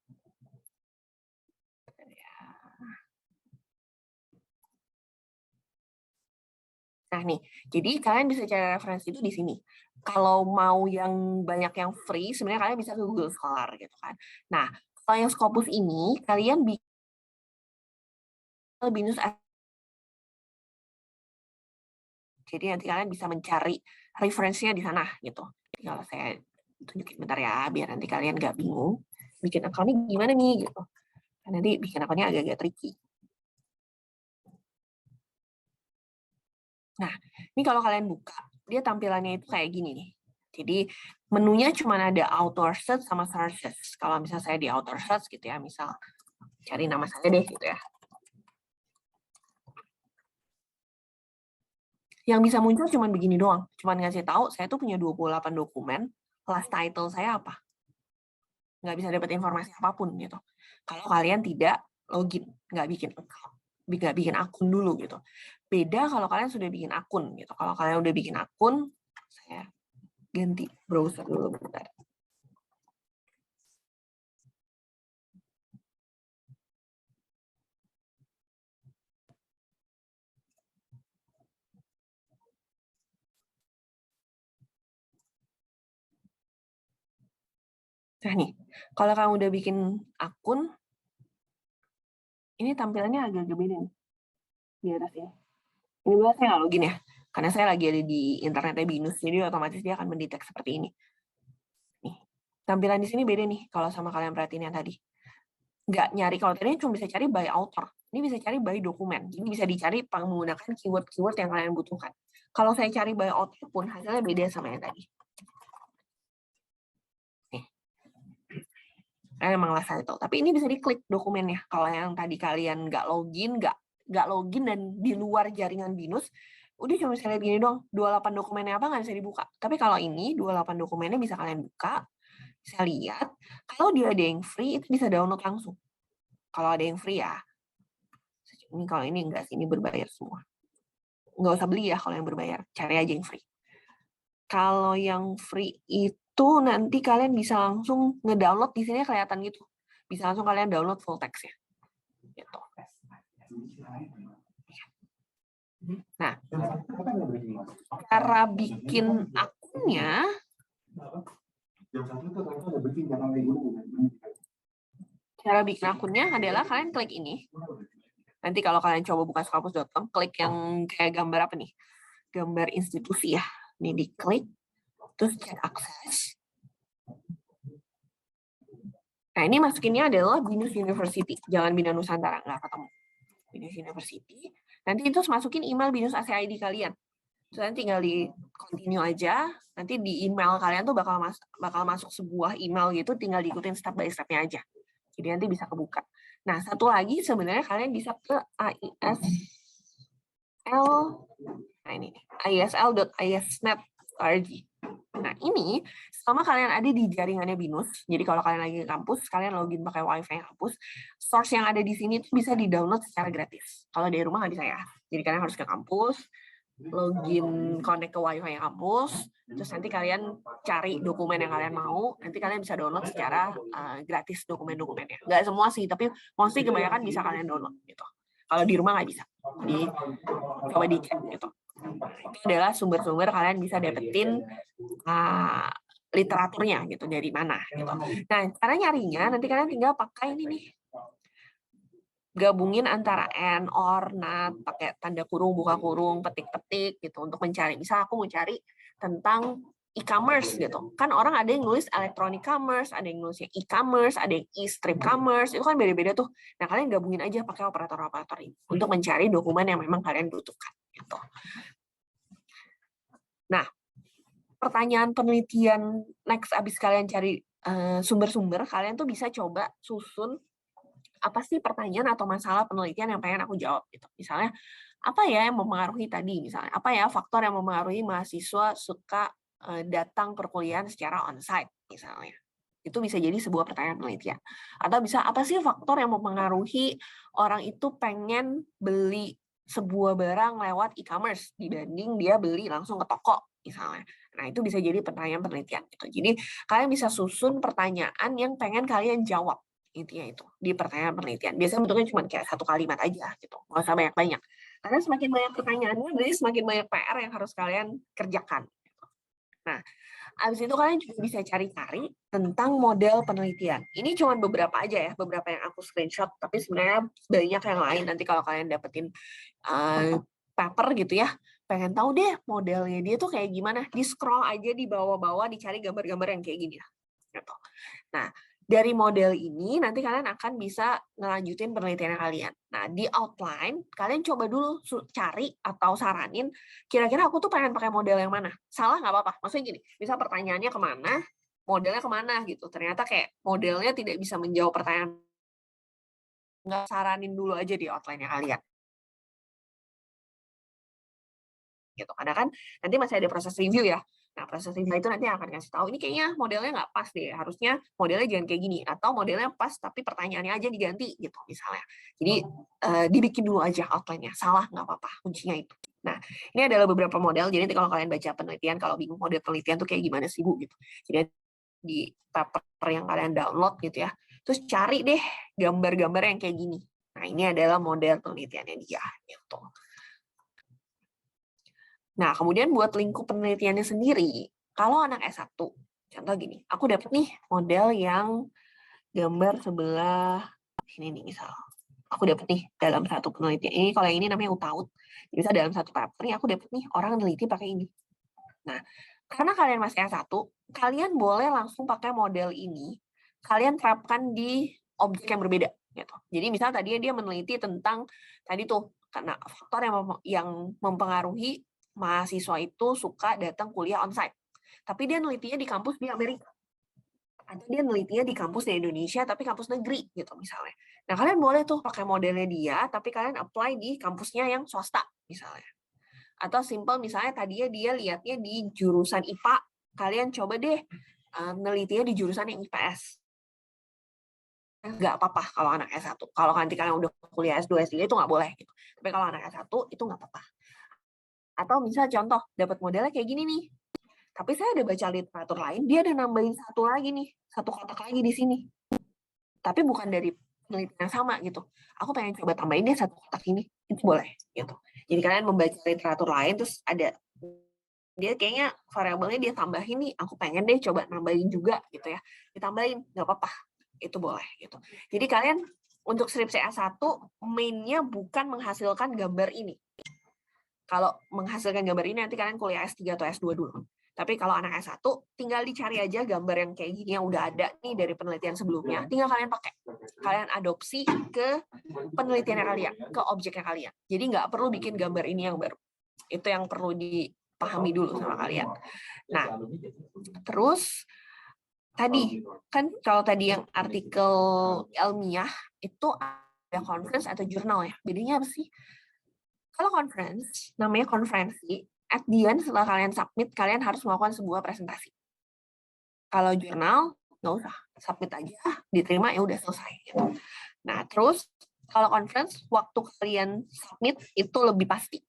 Nah nih, jadi kalian bisa cari referensi itu di sini. Kalau mau yang banyak yang free, sebenarnya kalian bisa ke Google Scholar gitu kan. Nah, kalau yang Scopus ini, kalian bisa binus. Jadi nanti kalian bisa mencari referensinya di sana gitu. Jadi kalau saya tunjukin bentar ya, biar nanti kalian nggak bingung. Bikin akunnya gimana nih gitu. Nanti bikin akunnya agak-agak tricky. Nah, ini kalau kalian buka, dia tampilannya itu kayak gini nih. Jadi menunya cuma ada auto search sama searches. Kalau misalnya saya di auto search gitu ya, misal cari nama saya deh gitu ya. Yang bisa muncul cuma begini doang. Cuma ngasih tahu saya tuh punya 28 dokumen, last title saya apa. Nggak bisa dapat informasi apapun gitu. Kalau kalian tidak login, nggak bikin akun dulu gitu. Beda kalau kalian sudah bikin akun gitu. Kalau kalian udah bikin akun, saya ganti browser dulu bentar. Nah nih, kalau kamu udah bikin akun, ini tampilannya agak-agak beda nih di atas ini. Ini biasanya saya nggak login ya, karena saya lagi ada di internetnya Binus, jadi otomatis dia akan mendetek seperti ini. Nih, tampilan di sini beda nih kalau sama kalian perhatiin yang tadi. Nggak nyari, kalau tadi cuma bisa cari by author. Ini bisa cari by dokumen. Jadi bisa dicari menggunakan keyword-keyword yang kalian butuhkan. Kalau saya cari by author pun hasilnya beda sama yang tadi. Nih. emang last title. Tapi ini bisa diklik dokumennya. Kalau yang tadi kalian nggak login dan di luar jaringan BINUS, udah cuma bisa lihat gini dong, 28 dokumennya apa nggak bisa dibuka. Tapi kalau ini 28 dokumennya bisa kalian buka, bisa lihat. Kalau dia ada yang free itu bisa download langsung. Kalau ada yang free ya. Ini kalau ini enggak sih, ini berbayar semua. Nggak usah beli ya kalau yang berbayar, cari aja yang free. Kalau yang free itu nanti kalian bisa langsung ngedownload, di sini kelihatan gitu. Bisa langsung kalian download full text-nya. Gitu. Nah, cara bikin akunnya, adalah kalian klik ini. Nanti kalau kalian coba buka scopus.com, klik yang kayak gambar apa nih? Gambar institusi ya. Ini diklik, terus cek akses. Nah, ini masukinnya adalah BINUS University, jangan BINUS Nusantara, nggak ketemu. BINUS University. Nanti itu masukin email BINUS ACID kalian. Terus nanti tinggal di continue aja, nanti di email kalian tuh bakal masuk sebuah email gitu, tinggal diikutin step by step-nya aja. Jadi nanti bisa kebuka. Nah, satu lagi sebenarnya kalian bisa ke isl.isnet.org. Nah, ini selama kalian ada di jaringannya BINUS, jadi kalau kalian lagi ke kampus, kalian login pakai wifi kampus, source yang ada di sini tuh bisa di-download secara gratis. Kalau dari rumah nggak bisa ya. Jadi kalian harus ke kampus, login connect ke wifi kampus, terus nanti kalian cari dokumen yang kalian mau, nanti kalian bisa download secara gratis dokumen-dokumennya. Nggak semua sih, tapi mostly kebanyakan bisa kalian download gitu. Kalau di rumah nggak bisa. Jadi coba dicek gitu. Itu adalah sumber-sumber kalian bisa dapetin literaturnya gitu dari mana gitu. Nah, cara nyarinya nanti kalian tinggal pakai ini nih. Gabungin antara and, or, not, pakai tanda kurung, buka kurung, petik-petik gitu untuk mencari. Misal aku mau cari tentang e-commerce gitu. Kan orang ada yang nulis electronic commerce, ada yang nulisnya e-commerce, ada yang e-strip commerce, itu kan beda-beda tuh. Nah, kalian gabungin aja pakai operator-operator ini untuk mencari dokumen yang memang kalian butuhkan gitu. Nah, pertanyaan penelitian next abis kalian cari sumber-sumber, kalian tuh bisa coba susun apa sih pertanyaan atau masalah penelitian yang pengen aku jawab gitu. Misalnya, apa ya yang mempengaruhi tadi misalnya? Apa ya faktor yang mempengaruhi mahasiswa suka datang perkuliahan secara onsite misalnya? Itu bisa jadi sebuah pertanyaan penelitian. Atau bisa apa sih faktor yang mempengaruhi orang itu pengen beli sebuah barang lewat e-commerce dibanding dia beli langsung ke toko misalnya. Nah, itu bisa jadi pertanyaan penelitian gitu. Jadi, kalian bisa susun pertanyaan yang pengen kalian jawab. Intinya itu, di pertanyaan penelitian. Biasanya bentuknya cuma kayak satu kalimat aja gitu. Nggak usah banyak-banyak. Karena semakin banyak pertanyaannya, berarti semakin banyak PR yang harus kalian kerjakan. Nah, abis itu kalian juga bisa cari-cari tentang model penelitian. Ini cuma beberapa aja ya, beberapa yang aku screenshot, tapi sebenarnya banyak yang lain. Nanti kalau kalian dapetin paper gitu ya, pengen tahu deh modelnya dia tuh kayak gimana, di scroll aja di bawah-bawah, dicari gambar-gambar yang kayak gini lah. Gitu. Nah, dari model ini nanti kalian akan bisa ngelanjutin penelitian kalian. Nah, di outline kalian coba dulu cari atau saranin kira-kira aku tuh pengen pakai model yang mana. Salah nggak apa-apa. Maksudnya gini, misal pertanyaannya kemana, modelnya kemana gitu. Ternyata kayak modelnya tidak bisa menjawab pertanyaan. Nggak saranin dulu aja di outline-nya kalian. Gitu. Karena kan nanti masih ada proses review ya. Nah, proses review itu nanti akan kasih tahu, ini kayaknya modelnya nggak pas deh, harusnya modelnya jangan kayak gini, atau modelnya pas tapi pertanyaannya aja diganti, gitu misalnya. Jadi, dibikin dulu aja outline-nya, salah nggak apa-apa, kuncinya itu. Nah, ini adalah beberapa model, jadi nanti kalau kalian baca penelitian, kalau bingung model penelitian tuh kayak gimana sih, Bu? Gitu. Jadi, di paper yang kalian download gitu ya, terus cari deh gambar-gambar yang kayak gini. Nah, ini adalah model penelitiannya dia, gitu. Nah, kemudian buat lingkup penelitiannya sendiri, kalau anak S1, contoh gini, aku dapat nih model yang gambar sebelah sini nih misal. Aku dapat nih dalam satu penelitian ini, kalau yang ini namanya UTAUT. Bisa dalam satu paper nih aku dapat nih orang neliti pakai ini. Nah, karena kalian masih S1, kalian boleh langsung pakai model ini, kalian terapkan di objek yang berbeda gitu. Jadi misal tadi dia meneliti tentang tadi tuh karena faktor yang mempengaruhi mahasiswa itu suka datang kuliah onsite. Tapi dia nelitinya di kampus di Amerika. Atau dia nelitinya di kampus di Indonesia tapi kampus negeri gitu misalnya. Nah, kalian boleh tuh pakai modelnya dia tapi kalian apply di kampusnya yang swasta misalnya. Atau simple misalnya tadinya dia lihatnya di jurusan IPA, kalian coba deh nelitinya di jurusan yang IPS. Nggak apa-apa kalau anak S1. Kalau nanti kalian udah kuliah S2, S3 itu nggak boleh gitu. Tapi kalau anak S1 itu nggak apa-apa. Atau misal contoh, dapat modelnya kayak gini nih. Tapi saya udah baca literatur lain, dia ada nambahin satu lagi nih, satu kotak lagi di sini. Tapi bukan dari penelitian yang sama gitu. Aku pengen coba tambahin deh satu kotak ini, itu boleh gitu. Jadi kalian membaca literatur lain, terus ada dia kayaknya variabelnya dia tambahin nih, aku pengen deh coba nambahin juga gitu ya. Ditambahin, nggak apa-apa, itu boleh gitu. Jadi kalian untuk skripsi S1 mainnya bukan menghasilkan gambar ini. Kalau menghasilkan gambar ini nanti kalian kuliah S3 atau S2 dulu. Tapi kalau anak S1 tinggal dicari aja gambar yang kayak gini yang udah ada nih dari penelitian sebelumnya, tinggal kalian pakai. Kalian adopsi ke penelitiannya kalian, ke objeknya kalian. Jadi nggak perlu bikin gambar ini yang baru. Itu yang perlu dipahami dulu sama kalian. Nah, terus tadi kan kalau tadi yang artikel ilmiah itu ada conference atau jurnal ya. Bedanya apa sih? Kalau conference, namanya konferensi, at the end setelah kalian submit, kalian harus melakukan sebuah presentasi. Kalau jurnal, nggak usah, submit aja, diterima ya udah selesai. Gitu. Nah, terus kalau conference, waktu kalian submit itu lebih pasti.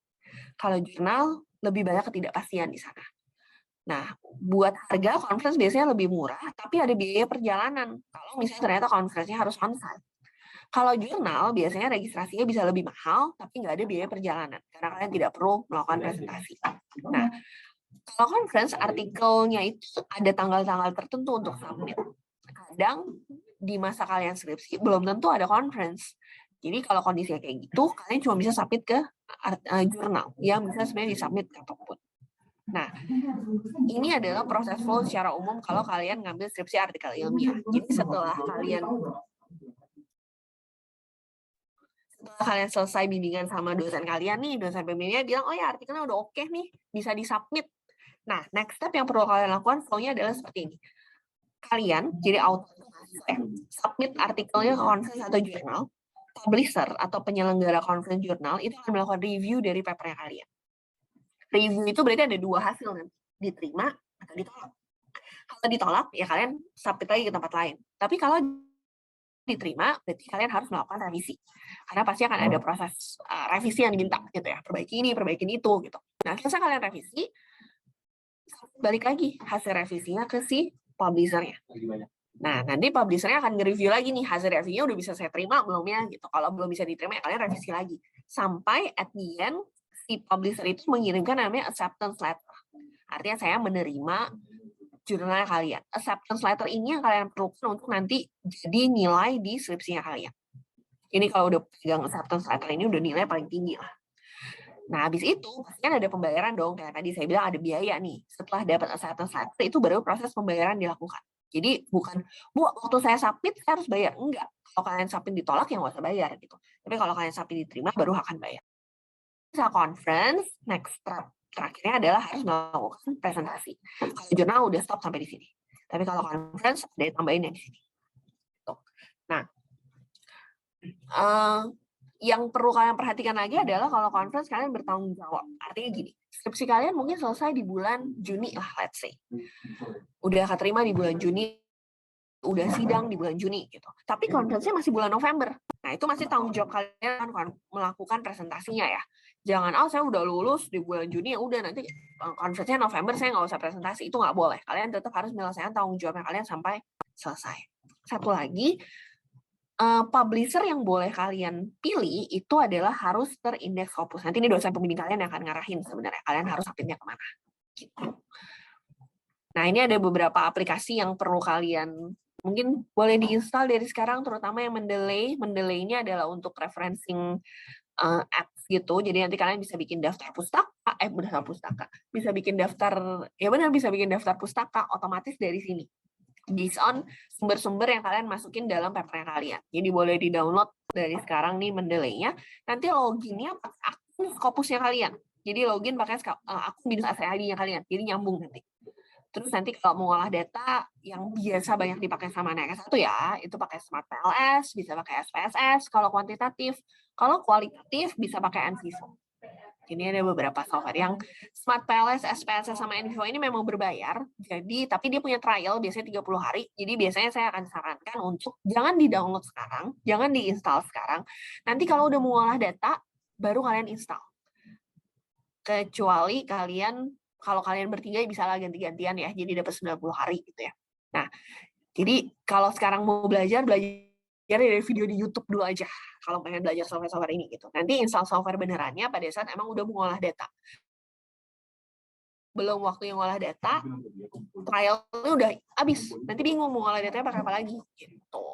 Kalau jurnal, lebih banyak ketidakpastian di sana. Nah, buat harga conference biasanya lebih murah, tapi ada biaya perjalanan. Kalau misalnya ternyata conference-nya harus on-site. Kalau jurnal, biasanya registrasinya bisa lebih mahal, tapi nggak ada biaya perjalanan, karena kalian tidak perlu melakukan presentasi. Nah, kalau conference, artikelnya itu ada tanggal-tanggal tertentu untuk submit. Kadang di masa kalian skripsi, belum tentu ada conference. Jadi kalau kondisinya kayak gitu, kalian cuma bisa submit ke jurnal, yang bisa sebenarnya disubmit kapanpun. Nah, ini adalah proses flow secara umum kalau kalian ngambil skripsi artikel ilmiah. Jadi setelah kalian selesai bimbingan sama dosen kalian nih, dosen pembimbingnya bilang, oh ya artikelnya udah oke nih, bisa disubmit. Nah, next step yang perlu kalian lakukan flow-nya adalah seperti ini. Kalian, jadi author, submit artikelnya ke conference atau jurnal, publisher atau penyelenggara conference jurnal itu akan melakukan review dari papernya kalian. Review itu berarti ada dua hasil nanti, diterima atau ditolak. Kalau ditolak, ya kalian submit lagi ke tempat lain. Tapi kalau diterima, berarti kalian harus melakukan revisi. Karena pasti akan ada proses revisi yang diminta, gitu ya. Perbaiki ini, perbaikin itu, gitu. Nah, selesai kalian revisi, balik lagi hasil revisinya ke si publisher-nya. Nah, nanti publisher-nya akan nge-review lagi nih, hasil reviewnya udah bisa saya terima belum ya, gitu. Kalau belum bisa diterima, ya kalian revisi lagi. Sampai at the end, si publisher itu mengirimkan namanya acceptance letter. Artinya saya menerima jurnalnya kalian. Acceptance letter ini yang kalian perlukan untuk nanti jadi nilai di skripsinya kalian. Ini kalau udah pegang acceptance letter ini udah nilai paling tinggi lah. Nah, habis itu pasti kan ada pembayaran dong. Kayak tadi saya bilang ada biaya nih. Setelah dapat acceptance letter itu baru proses pembayaran dilakukan. Jadi bukan, Bu, waktu saya submit saya harus bayar. Enggak. Kalau kalian submit ditolak ya nggak usah bayar gitu. Tapi kalau kalian submit diterima baru akan bayar. Bisa conference, next step terakhirnya adalah harus melakukan presentasi. Kalau jurnal udah stop sampai di sini. Tapi kalau conference ada tambahin yang di sini. Nah, yang perlu kalian perhatikan lagi adalah kalau conference kalian bertanggung jawab. Artinya gini, skripsi kalian mungkin selesai di bulan Juni lah, let's say. Udah keterima di bulan Juni, udah sidang di bulan Juni gitu. Tapi conference-nya masih bulan November. Nah, itu masih tanggung jawab kalian melakukan presentasinya ya. Jangan, saya udah lulus di bulan Juni, ya udah nanti conference-nya November, saya nggak usah presentasi. Itu nggak boleh. Kalian tetap harus menyelesaikan tanggung jawabnya kalian sampai selesai. Satu lagi, publisher yang boleh kalian pilih itu adalah harus terindeks Scopus. Nanti ini dosen pembimbing kalian yang akan ngarahin sebenarnya. Kalian harus submitnya kemana. Gitu. Nah, ini ada beberapa aplikasi yang perlu kalian mungkin boleh diinstal dari sekarang, terutama yang Mendeley. Mendeley ini adalah untuk referencing apps gitu. Jadi nanti kalian bisa bikin daftar pustaka, bisa bikin daftar, ya benar bisa bikin daftar pustaka otomatis dari sini. Based on sumber-sumber yang kalian masukin dalam papernya kalian. Jadi boleh di-download dari sekarang nih Mendeley-nya. Nanti loginnya pakai akun Scopusnya kalian. Jadi login pakai akun minus ACID-nya kalian. Jadi nyambung nanti. Terus nanti kalau mau ngolah data yang biasa banyak dipakai sama anak S1 ya, itu pakai Smart PLS, bisa pakai SPSS, kalau kuantitatif. Kalau kualitatif bisa pakai NVivo. Ini ada beberapa software yang Smart PLS, SPSS, sama NVivo ini memang berbayar, jadi tapi dia punya trial biasanya 30 hari, jadi biasanya saya akan sarankan untuk jangan di-download sekarang, jangan di-install sekarang. Nanti kalau udah mau ngolah data, baru kalian install. Kecuali kalau kalian bertiga bisa lah ganti-gantian ya, jadi dapat 90 hari gitu ya. Nah, jadi kalau sekarang mau belajar dari video di YouTube dulu aja, kalau pengen belajar software-software ini gitu. Nanti install software benerannya pada saat emang udah mau ngolah data. Belum waktunya ngolah data, trialnya udah habis. Nanti bingung mau ngolah datanya pakai apa lagi gitu.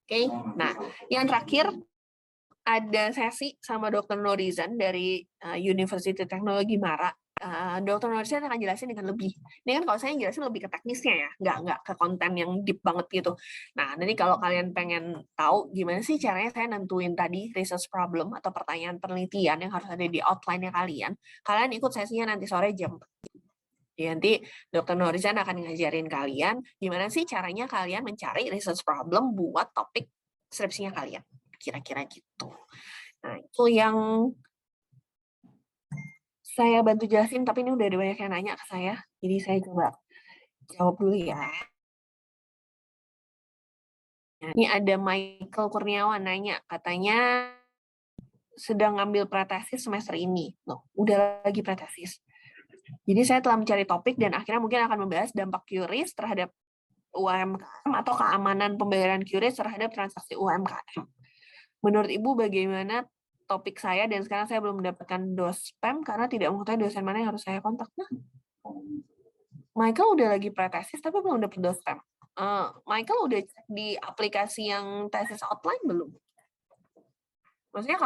Oke, nah yang terakhir ada sesi sama Dr. Norizan dari University Teknologi Mara. Dr. Norizan akan jelasin dengan lebih. Ini kan kalau saya jelasin lebih ke teknisnya ya, nggak ke konten yang deep banget gitu. Nah, nanti kalau kalian pengen tahu gimana sih caranya saya nentuin tadi research problem atau pertanyaan penelitian yang harus ada di outline-nya kalian ikut sesinya nanti sore jam 4. Jadi nanti Dr. Norizan akan ngajarin kalian gimana sih caranya kalian mencari research problem buat topik skripsinya kalian. Kira-kira gitu. Nah, itu yang saya bantu jelasin, tapi ini udah ada banyak yang nanya ke saya. Jadi saya coba jawab dulu ya. Ini ada Michael Kurniawan nanya, katanya sedang ngambil pretesis semester ini. Loh, udah lagi pretesis. Jadi saya telah mencari topik dan akhirnya mungkin akan membahas dampak QRIS terhadap UMKM atau keamanan pembayaran QRIS terhadap transaksi UMKM. Menurut Ibu bagaimana topik saya dan sekarang saya belum mendapatkan dospem karena tidak mengetahui dosen mana yang harus saya kontak. Nah, Michael udah lagi pretesis tapi belum dapat dospem. Michael udah cek di aplikasi yang tesis outline belum? Maksudnya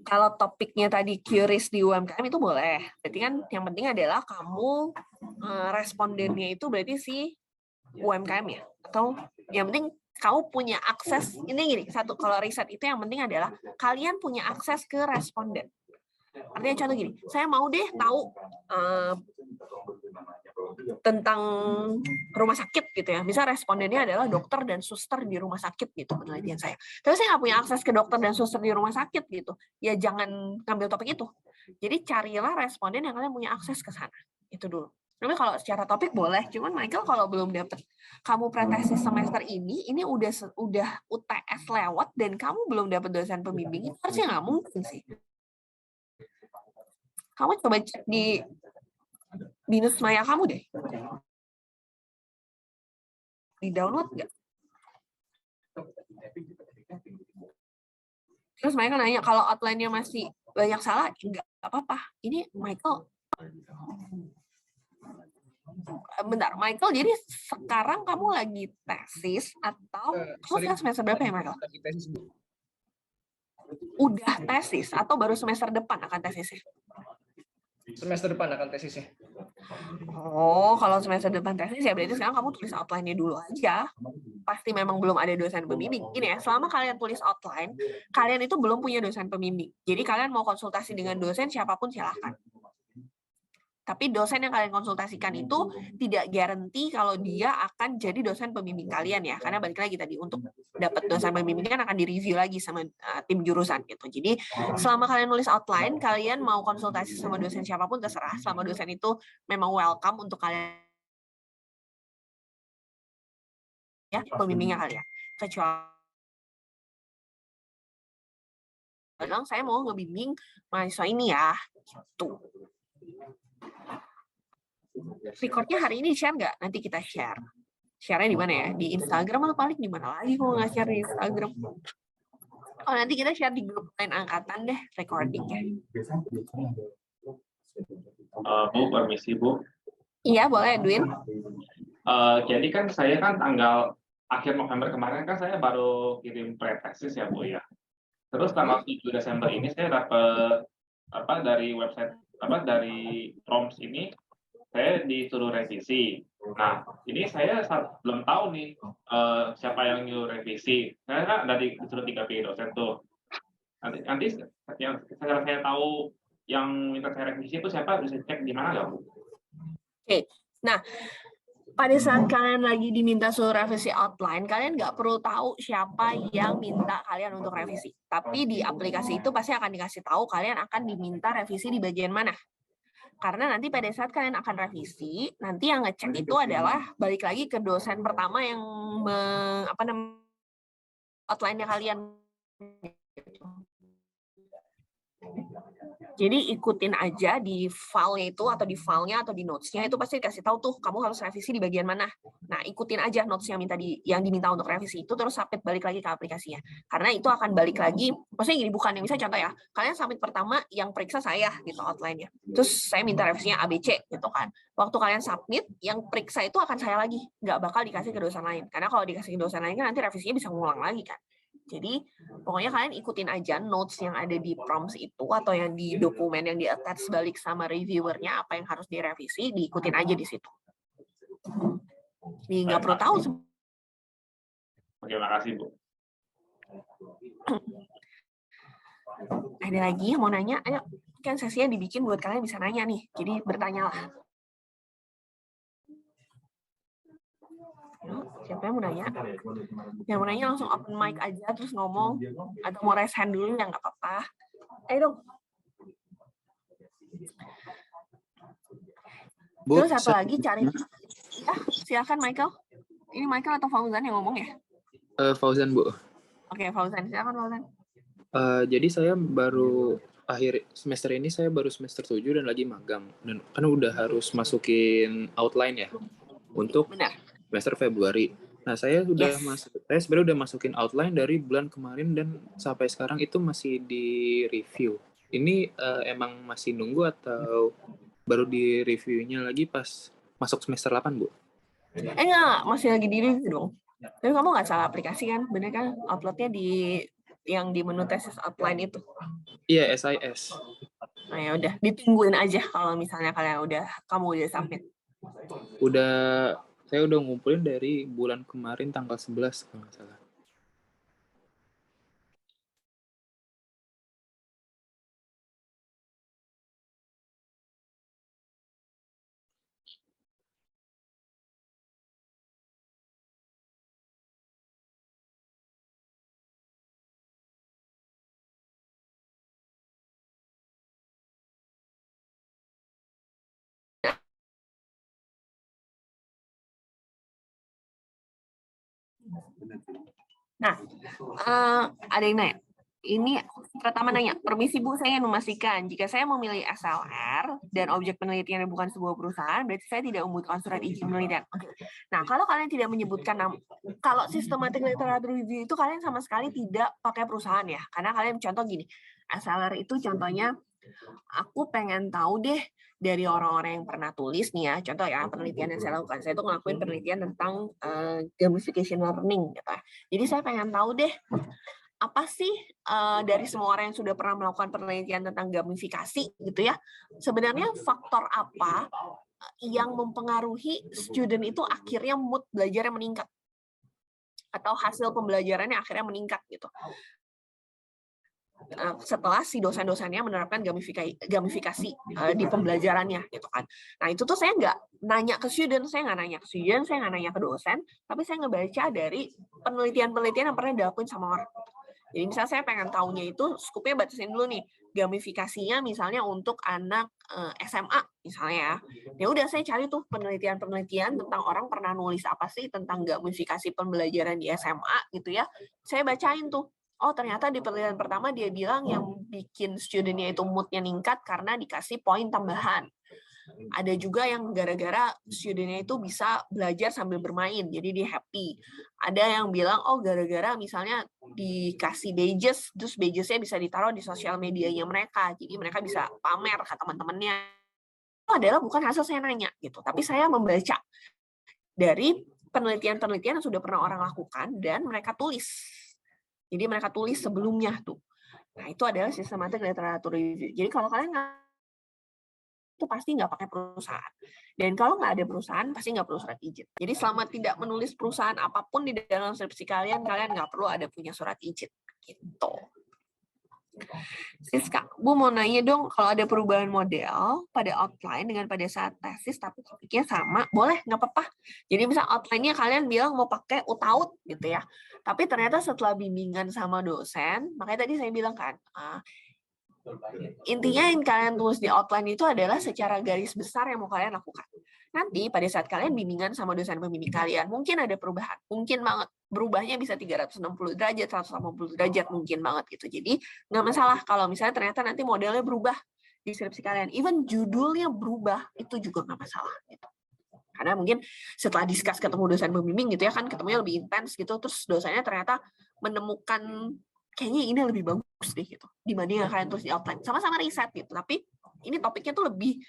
kalau topiknya tadi QRIS di UMKM itu boleh. Berarti kan yang penting adalah kamu respondennya itu berarti si UMKM ya? Atau yang penting kamu punya akses, ini gini, satu, kalau riset itu yang penting adalah kalian punya akses ke responden. Artinya contoh gini, saya mau deh tahu tentang rumah sakit gitu ya. Bisa respondennya adalah dokter dan suster di rumah sakit gitu penelitian saya. Tapi saya nggak punya akses ke dokter dan suster di rumah sakit gitu. Ya jangan ngambil topik itu. Jadi carilah responden yang kalian punya akses ke sana. Itu dulu. Tapi kalau secara topik boleh, cuman Michael kalau belum dapet kamu pretesis semester ini udah UTS lewat dan kamu belum dapet dosen pembimbing, itu harusnya nggak mungkin sih. Kamu coba cek di Binus Maya kamu deh. Di download nggak? Terus mereka nanya, kalau outline-nya masih banyak salah, nggak apa-apa. Ini Michael. Bentar, Michael, jadi sekarang kamu lagi tesis atau kamu semester berapa ya, Michael? Udah tesis atau baru semester depan akan tesisnya? Semester depan akan tesisnya. Oh, kalau semester depan tesis ya berarti sekarang kamu tulis outline-nya dulu aja. Pasti memang belum ada dosen pembimbing. Gini ya, selama kalian tulis outline, kalian itu belum punya dosen pembimbing. Jadi kalian mau konsultasi dengan dosen siapapun silahkan. Tapi dosen yang kalian konsultasikan itu tidak garansi kalau dia akan jadi dosen pembimbing kalian ya. Karena balik lagi tadi, untuk dapat dosen pembimbing kan akan direview lagi sama tim jurusan gitu. Jadi selama kalian nulis outline, kalian mau konsultasi sama dosen siapapun terserah. Selama dosen itu memang welcome untuk kalian ya, pembimbingnya kalian. Kecuali saya mau ngebimbing mahasiswa ini ya. Gitu. Recordnya hari ini share nggak? Nanti kita share. Share-nya di mana ya? Di Instagram atau paling di mana lagi kalau nggak share di Instagram? Oh, nanti kita share di grup lain angkatan deh recordingnya. Bu, permisi Bu. Iya, boleh, Edwin. Jadi kan saya kan tanggal akhir November kemarin kan saya baru kirim pretesis ya Bu ya. Terus tanggal 7 Desember ini saya dapat dari website dari PROMS ini saya disuruh revisi. Nah, ini saya belum tahu nih siapa yang nyuruh revisi. Saya kan disuruh 3 dosen tuh. Nanti yang saya tahu yang minta saya revisi itu siapa, bisa cek di mana nggak Bu? Oke, nah pada saat kalian lagi diminta suruh revisi outline, kalian nggak perlu tahu siapa yang minta kalian untuk revisi. Tapi di aplikasi itu pasti akan dikasih tahu kalian akan diminta revisi di bagian mana. Karena nanti pada saat kalian akan revisi, nanti yang ngecek itu adalah balik lagi ke dosen pertama yang outline-nya kalian. Jadi ikutin aja di file-nya itu atau di file-nya atau di notes-nya itu pasti dikasih tahu tuh kamu harus revisi di bagian mana. Nah, ikutin aja notes yang diminta untuk revisi itu terus submit balik lagi ke aplikasinya. Karena itu akan balik lagi, maksudnya gini bukan yang bisa contoh ya. Kalian submit pertama yang periksa saya gitu outline-nya. Terus saya minta revisinya ABC gitu kan. Waktu kalian submit yang periksa itu akan saya lagi, nggak bakal dikasih ke dosen lain. Karena kalau dikasih ke dosen lain kan nanti revisinya bisa ngulang lagi kan. Jadi pokoknya kalian ikutin aja notes yang ada di prompts itu atau yang di dokumen yang di-attach balik sama reviewernya apa yang harus direvisi, diikutin aja di situ. Jadi nggak perlu tahu. Oke, makasih Bu. Ada lagi yang mau nanya? Ayo, kan sesinya dibikin buat kalian bisa nanya nih. Jadi bertanyalah. Siapa yang mau nanya? Yang mau nanya langsung open mic aja terus ngomong atau mau raise hand dulu ya nggak apa-apa. Ayo dong. Bu, terus satu lagi cari. Silakan Michael. Ini Michael atau Fauzan yang ngomong ya? Fauzan Bu. Oke, Fauzan. Silakan Fauzan. Jadi saya baru akhir semester ini saya baru semester 7 dan lagi magang dan kan udah harus masukin outline ya untuk semester Februari. Nah, saya saya sebenarnya udah masukin outline dari bulan kemarin dan sampai sekarang itu masih di review. Ini emang masih nunggu atau baru di reviewnya lagi pas masuk semester 8, Bu? Enggak, masih lagi di review dong. Tapi kamu nggak salah aplikasi kan? Bener kan? Uploadnya di yang di menu tesis outline itu. Iya, SIS. Nah, ya udah, ditungguin aja kalau misalnya kamu udah submit. Saya udah ngumpulin dari bulan kemarin tanggal 11 kalau nggak salah. Nah, ada yang nanya. Ini pertama nanya, permisi Bu, saya ingin memastikan jika saya memilih SLR dan objek penelitian bukan sebuah perusahaan, berarti saya tidak membutuhkan surat izin penelitian. Oke. Nah, kalau kalian tidak menyebutkan kalau systematic literature review itu kalian sama sekali tidak pakai perusahaan ya, karena kalian contoh gini, SLR itu contohnya, aku pengen tahu deh dari orang-orang yang pernah tulis nih ya, contoh ya penelitian yang saya lakukan, saya itu ngelakuin penelitian tentang gamification learning gitu. Jadi saya pengen tahu deh apa sih dari semua orang yang sudah pernah melakukan penelitian tentang gamifikasi gitu ya, sebenarnya faktor apa yang mempengaruhi student itu akhirnya mood belajarnya meningkat atau hasil pembelajarannya akhirnya meningkat gitu. Setelah si dosen-dosennya menerapkan gamifikasi di pembelajarannya gitu kan. Nah itu tuh saya nggak nanya ke student, saya nggak nanya ke dosen, tapi saya ngebaca dari penelitian-penelitian yang pernah dilakuin sama orang. Jadi misalnya saya pengen tahunya itu skupnya batasin dulu nih, gamifikasinya misalnya untuk anak SMA misalnya ya. Ya udah saya cari tuh penelitian-penelitian tentang orang pernah nulis apa sih tentang gamifikasi pembelajaran di SMA gitu ya. Saya bacain tuh. Oh ternyata di penelitian pertama dia bilang yang bikin studentnya itu moodnya ningkat karena dikasih poin tambahan. Ada juga yang gara-gara studentnya itu bisa belajar sambil bermain, jadi dia happy. Ada yang bilang, oh gara-gara misalnya dikasih badges, terus badgesnya bisa ditaruh di sosial medianya mereka, jadi mereka bisa pamer ke teman-temannya. Itu adalah bukan hasil saya nanya, gitu. Tapi saya membaca dari penelitian-penelitian yang sudah pernah orang lakukan, dan mereka tulis. Jadi mereka tulis sebelumnya tuh. Nah itu adalah systematic literature review. Jadi kalau kalian itu pasti nggak pakai perusahaan. Dan kalau nggak ada perusahaan, pasti nggak perlu surat izin. Jadi selama tidak menulis perusahaan apapun di dalam skripsi kalian nggak perlu ada punya surat izin. Gitu. Siska, Bu mau nanya dong, kalau ada perubahan model pada outline dengan pada saat tesis, tapi topiknya sama, boleh, nggak apa-apa. Jadi misal outline-nya kalian bilang mau pakai UTAUT gitu ya, tapi ternyata setelah bimbingan sama dosen, makanya tadi saya bilang kan, intinya yang kalian tulis di outline itu adalah secara garis besar yang mau kalian lakukan. Nanti pada saat kalian bimbingan sama dosen pembimbing kalian, mungkin ada perubahan, mungkin banget. Berubahnya bisa 360 derajat, 180 derajat, mungkin banget gitu. Jadi nggak masalah kalau misalnya ternyata nanti modelnya berubah di skripsi kalian. Even judulnya berubah, itu juga nggak masalah gitu. Karena mungkin setelah discuss ketemu dosen pembimbing gitu ya kan, ketemunya lebih intens gitu, terus dosennya ternyata menemukan kayaknya ini lebih bagus deh gitu dibanding yang kalian tulis di outline. Sama-sama riset gitu, tapi ini topiknya tuh lebih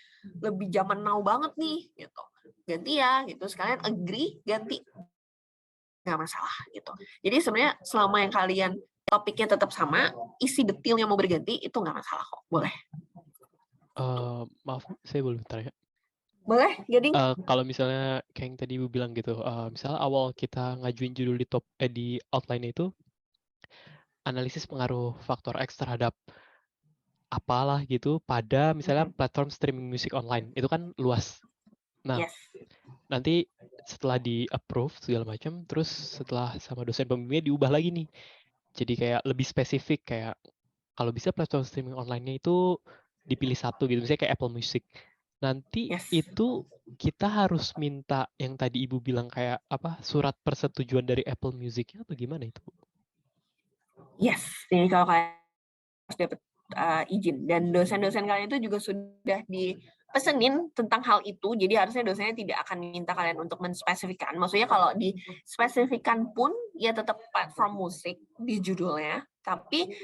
zaman now banget nih gitu. Ganti ya gitu, sekalian agree ganti, nggak masalah gitu. Jadi sebenarnya selama yang kalian topiknya tetap sama, isi detailnya mau berganti itu nggak masalah kok, boleh. Maaf, saya boleh bertanya. Boleh, jadi Kalau misalnya kayak yang tadi Ibu bilang gitu, misalnya awal kita ngajuin judul di outline itu, analisis pengaruh faktor X terhadap apalah gitu pada misalnya platform streaming musik online, itu kan luas. Nah, yes. nanti setelah di-approve segala macam, terus setelah sama dosen pembimbingnya diubah lagi nih. Jadi kayak lebih spesifik, kayak kalau bisa platform streaming online-nya itu dipilih satu gitu, misalnya kayak Apple Music. Nanti Yes. itu kita harus minta yang tadi Ibu bilang kayak apa, surat persetujuan dari Apple Music-nya atau gimana itu, Bu? Yes, jadi kalau kalian harus dapat izin, dan dosen-dosen kalian itu juga sudah dipesenin tentang hal itu, jadi harusnya dosennya tidak akan minta kalian untuk menspesifikkan. Maksudnya kalau dispesifikkan pun ya tetap platform musik di judulnya, tapi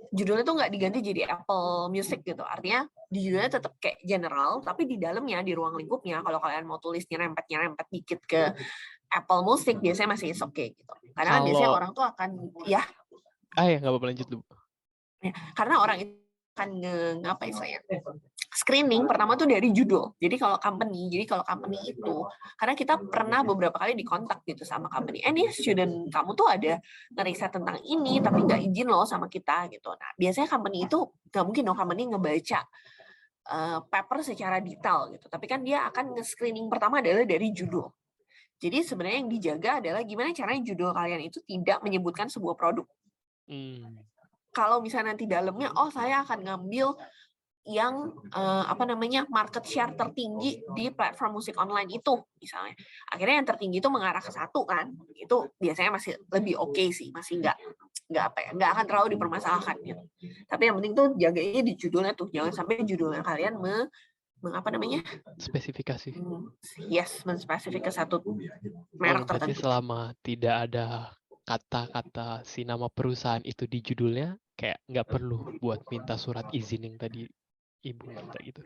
judulnya tuh nggak diganti jadi Apple Music gitu. Artinya di judulnya tetap kayak general, tapi di dalamnya, di ruang lingkupnya, kalau kalian mau tulis nyerempet dikit ke Apple Music, biasanya masih oke gitu. Karena kan biasanya orang tuh akan ya. Ya nggak apa-apa, lanjut dulu. Ya, karena orang itu akan screening pertama tuh dari judul. Jadi kalau company itu, karena kita pernah beberapa kali dikontak gitu sama company, nih student kamu tuh ada ngeriset tentang ini tapi nggak izin loh sama kita gitu. Nah biasanya company itu nggak mungkin dong company ngebaca paper secara detail gitu. Tapi kan dia akan nge-screening pertama adalah dari judul. Jadi sebenarnya yang dijaga adalah gimana caranya judul kalian itu tidak menyebutkan sebuah produk. Kalau misalnya nanti dalamnya, saya akan ngambil yang market share tertinggi di platform musik online itu misalnya. Akhirnya yang tertinggi itu mengarah ke satu kan. Itu biasanya masih lebih oke sih, masih nggak akan terlalu dipermasalahkan gitu. Tapi yang penting tuh jaganya di judulnya tuh, jangan sampai judulnya kalian spesifikasi. Yes, menspesifik ke satu merek tertentu. Berarti selama tidak ada kata-kata si nama perusahaan itu di judulnya, kayak nggak perlu buat minta surat izin yang tadi Ibu minta gitu.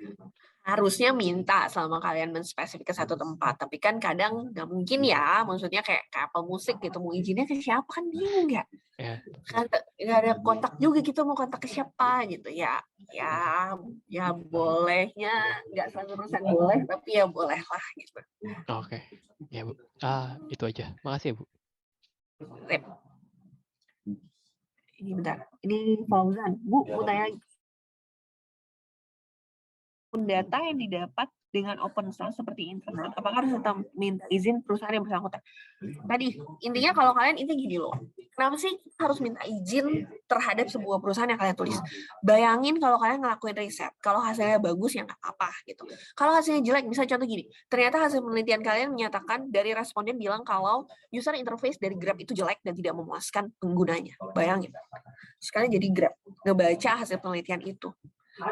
Harusnya minta selama kalian menspesifik ke satu tempat, tapi kan kadang nggak mungkin ya, maksudnya kayak Apple Music gitu, mau izinnya ke siapa kan bingung nggak? Nggak ada kontak juga gitu, mau kontak ke siapa gitu ya bolehnya nggak 100% boleh, tapi ya boleh lah gitu. Oke. Ya Bu, itu aja. Makasih ya Bu. Rip. Ini bentar, ini Fauzan. Bu, mau tanya lagi. Data yang didapat dengan open source seperti internet, apakah harus tetap minta izin perusahaan yang bersangkutan? Tadi, intinya kalau kalian itu gini loh, kenapa sih harus minta izin terhadap sebuah perusahaan yang kalian tulis? Bayangin kalau kalian ngelakuin riset, kalau hasilnya bagus ya nggak apa-apa gitu. Kalau hasilnya jelek, misalnya contoh gini, ternyata hasil penelitian kalian menyatakan dari responden bilang kalau user interface dari Grab itu jelek dan tidak memuaskan penggunanya. Bayangin. Sekarang jadi Grab, ngebaca hasil penelitian itu.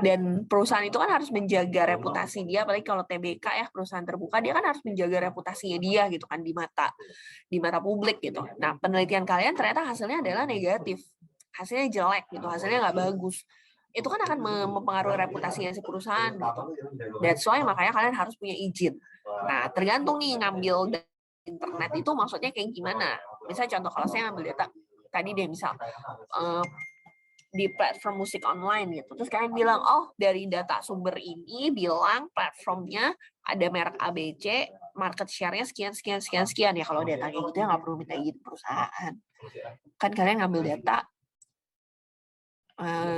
Dan perusahaan itu kan harus menjaga reputasi dia, apalagi kalau TBK ya, perusahaan terbuka, dia kan harus menjaga reputasinya dia gitu kan di mata publik gitu. Nah penelitian kalian ternyata hasilnya adalah negatif, hasilnya jelek gitu, hasilnya nggak bagus, itu kan akan mempengaruhi reputasinya si perusahaan gitu. That's why makanya kalian harus punya izin. Nah tergantung nih ngambil dari internet itu maksudnya kayak gimana. Misalnya contoh kalau saya ngambil data tadi deh, misal di platform musik online gitu. Terus kalian bilang, dari data sumber ini bilang platformnya ada merek ABC, market share-nya sekian. Ya kalau data kayak gitu ya nggak perlu minta izin perusahaan. Kan kalian ngambil data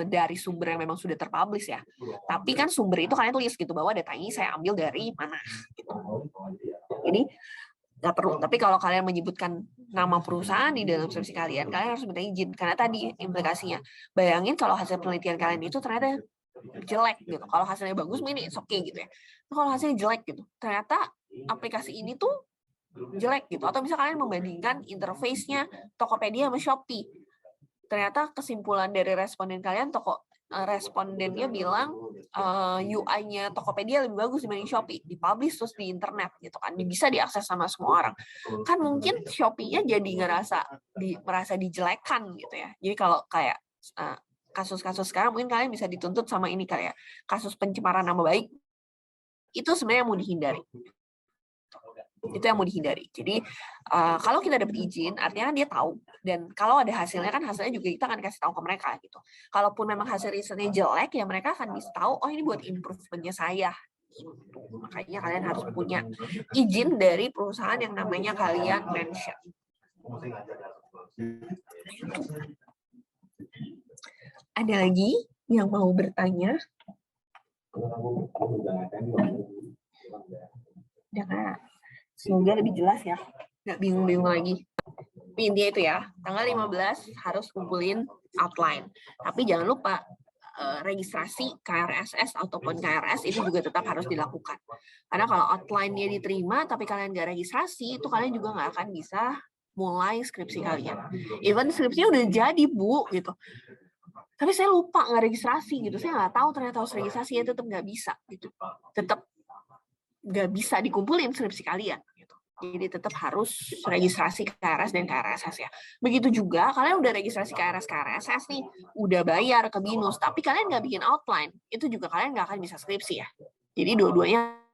dari sumber yang memang sudah terpublish ya. Tapi kan sumber itu kalian tulis gitu bahwa data ini saya ambil dari mana. Gitu. Jadi nggak perlu. Tapi kalau kalian menyebutkan nama perusahaan di dalam skripsi kalian, kalian harus minta izin karena tadi implikasinya. Bayangin kalau hasil penelitian kalian itu ternyata jelek gitu. Kalau hasilnya bagus, ini it's okay gitu ya. Nah, kalau hasilnya jelek gitu, ternyata aplikasi ini tuh jelek gitu. Atau misalnya kalian membandingkan interface-nya Tokopedia sama Shopee. Ternyata kesimpulan dari responden kalian, respondennya bilang UI-nya Tokopedia lebih bagus dibanding Shopee, dipublish terus di internet gitu kan, bisa diakses sama semua orang. Kan mungkin Shopee-nya jadi merasa dijelekan gitu ya. Jadi kalau kayak kasus-kasus sekarang mungkin kalian bisa dituntut sama ini kayak kasus pencemaran nama baik. Itu sebenarnya mau dihindari. Itu yang mau dihindari. Jadi kalau kita dapat izin, artinya kan dia tahu. Dan kalau ada hasilnya kan hasilnya juga kita akan kasih tahu ke mereka gitu. Kalaupun memang hasil risetnya jelek ya mereka akan bisa tahu, oh ini buat improvementnya saya. Gitu. Makanya kalian harus punya izin dari perusahaan yang namanya kalian mention. Ada lagi yang mau bertanya? Jangan. Semoga lebih jelas ya, nggak bingung-bingung lagi. Tapi intinya itu ya, tanggal 15 harus kumpulin outline. Tapi jangan lupa, registrasi KRSS ataupun KRS itu juga tetap harus dilakukan. Karena kalau outline-nya diterima, tapi kalian nggak registrasi, itu kalian juga nggak akan bisa mulai skripsi kalian. Even skripsinya udah jadi, Bu, gitu. Tapi saya lupa nggak registrasi, gitu. Saya nggak tahu ternyata harus registrasi, ya tetap nggak bisa, gitu. Tetap nggak bisa dikumpulin skripsi kalian gitu. Jadi tetap harus registrasi KRS dan KRSS ya. Begitu juga kalian udah registrasi KRS KRSS nih, udah bayar ke BINUS, tapi kalian nggak bikin outline, itu juga kalian nggak akan bisa skripsi ya. Jadi dua-duanya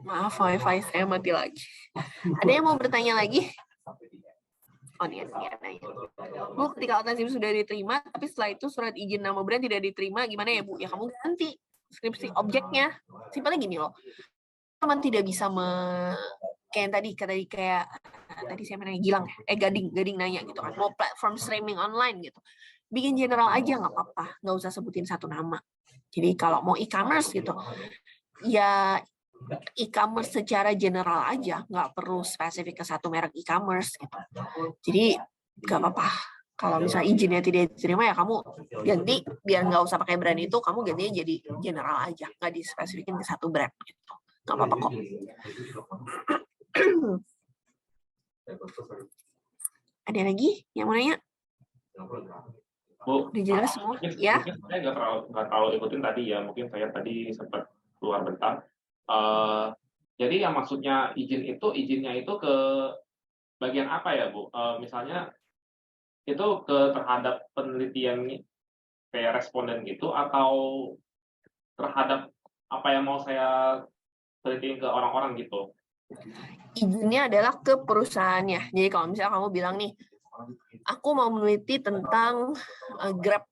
maaf wifi saya mati lagi. Ada yang mau bertanya lagi? Oh nih, Bu, ketika outline sudah diterima, tapi setelah itu surat izin nama brand tidak diterima, gimana ya Bu? Ya kamu ganti skripsi objeknya. Simpelnya gini loh, teman tidak bisa kayak tadi saya nanya Gilang, Gading nanya gitu kan, mau platform streaming online gitu, bikin general aja nggak apa-apa, nggak usah sebutin satu nama. Jadi kalau mau e-commerce gitu, ya e-commerce secara general aja, nggak perlu spesifik ke satu merek e-commerce gitu. Jadi nggak apa-apa. Kalau misalnya izinnya tidak diterima ya kamu ganti, biar nggak usah pakai brand itu, kamu gantinya jadi general aja, nggak dispesifikin ke satu brand gitu. Nggak apa-apa kok. Ada lagi yang mau nanya? Bu, udah jelas semua ya? Mungkin saya nggak terlalu ikutin tadi ya, mungkin saya tadi sempat keluar bentar. Jadi yang maksudnya izinnya itu ke bagian apa ya Bu? Misalnya itu terhadap penelitian kayak responden gitu, atau terhadap apa yang mau saya teliti ke orang-orang gitu? Izinnya adalah ke perusahaannya. Jadi kalau misalnya kamu bilang nih, aku mau meneliti tentang Grab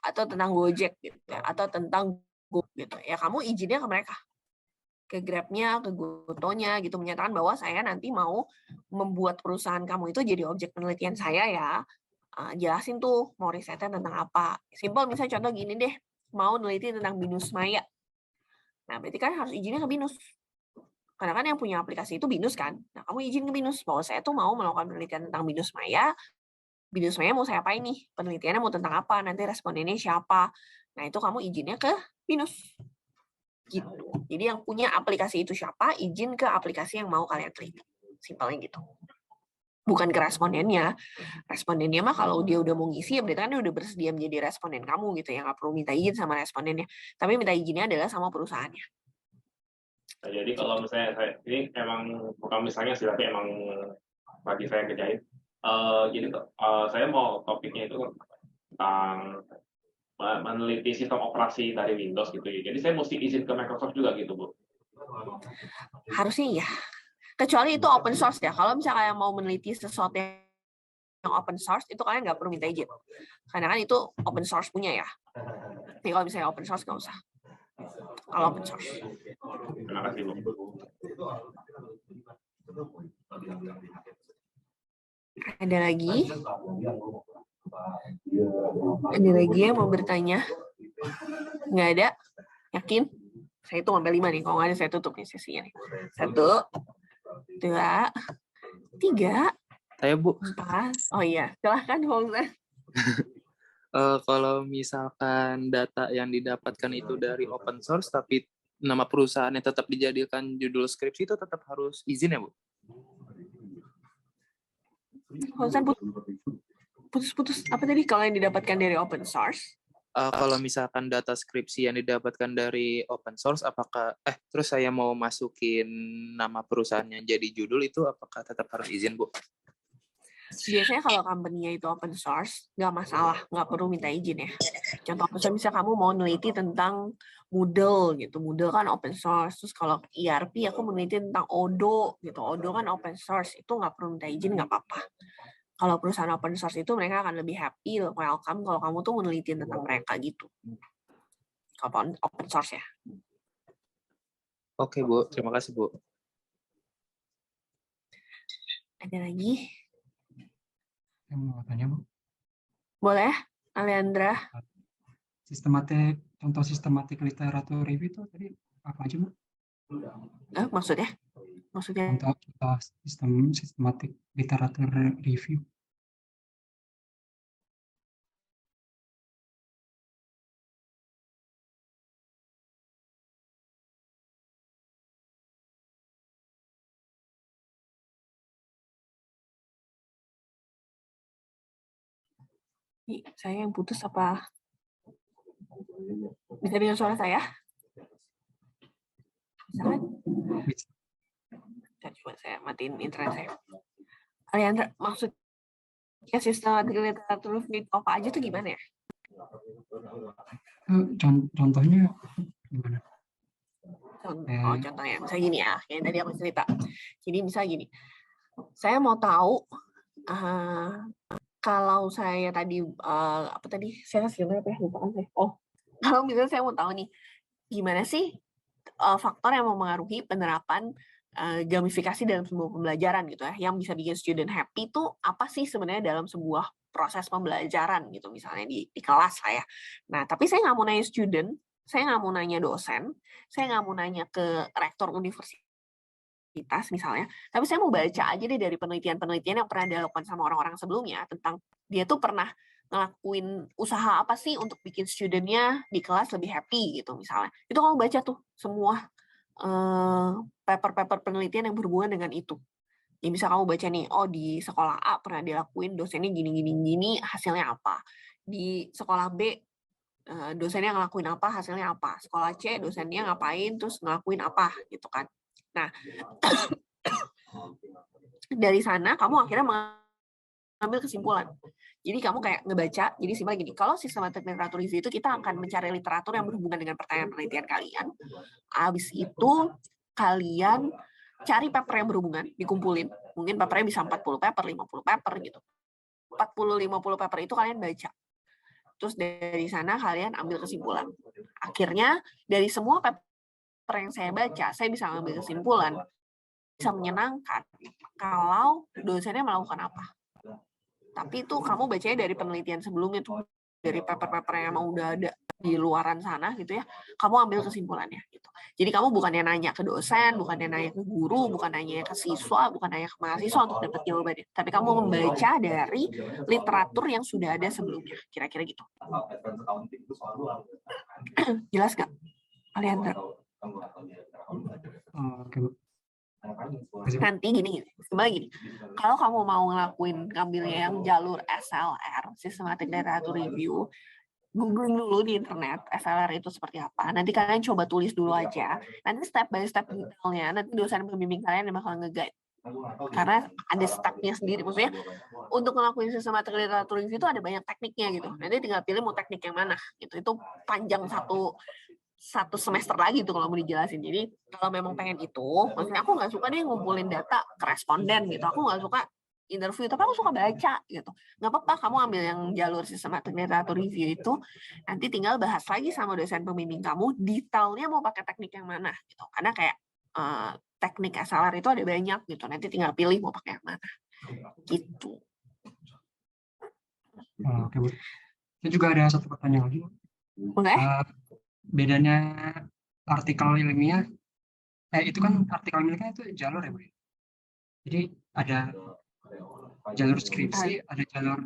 atau tentang Gojek gitu ya, atau tentang Go gitu. Ya kamu izinnya ke mereka. Ke Grab-nya, ke Gotonya gitu, menyatakan bahwa saya nanti mau membuat perusahaan kamu itu jadi objek penelitian saya ya. Jelasin tuh mau risetnya tentang apa. Simpel misalnya contoh gini deh, mau neliti tentang BINUS Maya. Nah, berarti kan harus izinnya ke BINUS. Karena kan yang punya aplikasi itu BINUS kan. Nah, kamu izin ke BINUS bahwa saya tuh mau melakukan penelitian tentang BINUS Maya. BINUS Maya mau saya apain nih? Penelitiannya mau tentang apa? Nanti respondennya siapa? Nah, itu kamu izinnya ke BINUS. Gitu. Jadi yang punya aplikasi itu siapa, izin ke aplikasi yang mau kalian teliti. Simpelnya gitu. bukan ke respondennya. Respondennya mah kalau dia udah mau ngisi, ya berarti kan dia udah bersedia menjadi responden kamu gitu ya, nggak perlu minta izin sama respondennya. Tapi minta izinnya adalah sama perusahaannya. Nah, jadi kalau misalnya ini emang bukan misalnya sih, tapi emang lagi saya kerjain. Jadi saya mau topiknya itu tentang meneliti sistem operasi dari Windows gitu ya. Jadi saya mesti izin ke Microsoft juga gitu, Bu. Harusnya iya. Kecuali itu open source ya. Kalau misalnya mau meneliti sesuatu yang open source, itu kalian nggak perlu minta izin. Karena kan itu open source punya ya. Tapi kalau misalnya open source nggak usah. Kalau open source. Terima kasih, Bu. Ada lagi? Ada lagi yang mau bertanya? Nggak ada? Yakin? Saya hitung sampai 5 nih. Kalau nggak ada, saya tutup nih sesinya nih. 1, 2, 3, Saya, Bu. 4. Oh iya, silahkan Fauzan. Kalau misalkan data yang didapatkan itu dari open source, tapi nama perusahaannya tetap dijadikan judul skripsi, itu tetap harus izin ya, Bu? Fauzan putus-putus. Apa tadi kalau yang didapatkan dari open source? Kalau misalkan data skripsi yang didapatkan dari open source, apakah terus saya mau masukin nama perusahaannya jadi judul, itu apakah tetap harus izin, Bu? Biasanya kalau company-nya itu open source, nggak masalah, nggak perlu minta izin ya. Contoh misalnya kamu mau meneliti tentang Moodle gitu, Moodle kan open source. Terus kalau ERP aku meneliti tentang Odoo gitu, Odoo kan open source, itu nggak perlu minta izin, nggak apa-apa. Kalau perusahaan open source itu mereka akan lebih happy, welcome kalau kamu tuh meneliti tentang mereka gitu. Kalau open source ya. Oke, Bu. Terima kasih, Bu. Ada lagi? Saya mau tanya, Bu. Boleh, Alejandra? Contoh sistematik literatur review itu tadi apa aja, Bu? Maksudnya? Contoh sistematik literatur review. Saya yang putus apa? Bisa dengar suara saya? Bisa kan? Coba saya matiin internet saya. Alejandra, maksudnya sistematik literatur review apa aja tuh gimana ya? Contohnya gimana? Contohnya, misalnya gini ya, yang tadi aku cerita. Jadi misalnya gini, saya mau tahu kalau saya tadi apa tadi saya sebenarnya apa ya, lupa kan saya. Kalau misalnya saya mau tahu nih, gimana sih faktor yang mempengaruhi penerapan gamifikasi dalam sebuah pembelajaran gitu ya, yang bisa bikin student happy itu apa sih sebenarnya dalam sebuah proses pembelajaran gitu, misalnya di kelas saya. Nah, tapi saya nggak mau nanya student, saya nggak mau nanya dosen, saya nggak mau nanya ke rektor universitas misalnya, tapi saya mau baca aja deh dari penelitian-penelitian yang pernah dilakukan sama orang-orang sebelumnya tentang dia tuh pernah ngelakuin usaha apa sih untuk bikin studentnya di kelas lebih happy gitu misalnya. Itu kamu baca tuh semua paper-paper penelitian yang berhubungan dengan itu. Ya bisa kamu baca nih, di sekolah A pernah dilakuin dosennya gini, hasilnya apa. Di sekolah B dosennya ngelakuin apa, hasilnya apa. Sekolah C dosennya ngapain, terus ngelakuin apa gitu kan. Nah, dari sana kamu akhirnya mengambil kesimpulan. Jadi kamu kayak ngebaca, jadi simpel gini, kalau sistematik literatur review itu kita akan mencari literatur yang berhubungan dengan pertanyaan penelitian kalian. Habis itu kalian cari paper yang berhubungan, dikumpulin. Mungkin papernya bisa 40 paper, 50 paper gitu. 40-50 paper itu kalian baca. Terus dari sana kalian ambil kesimpulan. Akhirnya dari semua paper yang saya baca, saya bisa ambil kesimpulan, bisa menyenangkan kalau dosennya melakukan apa. Tapi itu kamu bacanya dari penelitian sebelumnya tuh, dari paper-paper yang emang udah ada di luaran sana gitu ya, kamu ambil kesimpulannya gitu. Jadi kamu bukannya nanya ke dosen, bukannya nanya ke guru, bukan nanya ke siswa, bukan nanya ke mahasiswa untuk dapat jawabannya, tapi kamu membaca dari literatur yang sudah ada sebelumnya, kira-kira gitu. Jelas nggak, Alejandra? Oke, Bu. Nanti gini, sebenarnya gini, kalau kamu mau ngambilnya yang jalur SLR, Systematic Literature Review, googling dulu di internet SLR itu seperti apa. Nanti kalian coba tulis dulu aja. Nanti step by step detailnya, nanti dosen pembimbing kalian yang bakal nge-guide. Karena ada stepnya sendiri. Maksudnya untuk ngelakuin Systematic Literature Review itu ada banyak tekniknya gitu. Nanti tinggal pilih mau teknik yang mana. Gitu. Itu panjang satu semester lagi tuh kalau mau dijelasin. Jadi kalau memang pengen itu, maksudnya aku nggak suka deh ngumpulin data ke responden gitu. Aku nggak suka interview, tapi aku suka baca gitu. Nggak apa-apa, kamu ambil yang jalur Systematic Literature Review itu, nanti tinggal bahas lagi sama dosen pembimbing kamu, detailnya mau pakai teknik yang mana gitu. Karena kayak teknik SLR itu ada banyak gitu. Nanti tinggal pilih mau pakai yang mana. Gitu. Oke, Bu. Saya juga ada satu pertanyaan lagi. Boleh? Bedanya artikel ilmiah, itu kan artikel ilmiah itu jalur ya, Bu. Jadi ada jalur skripsi, ada jalur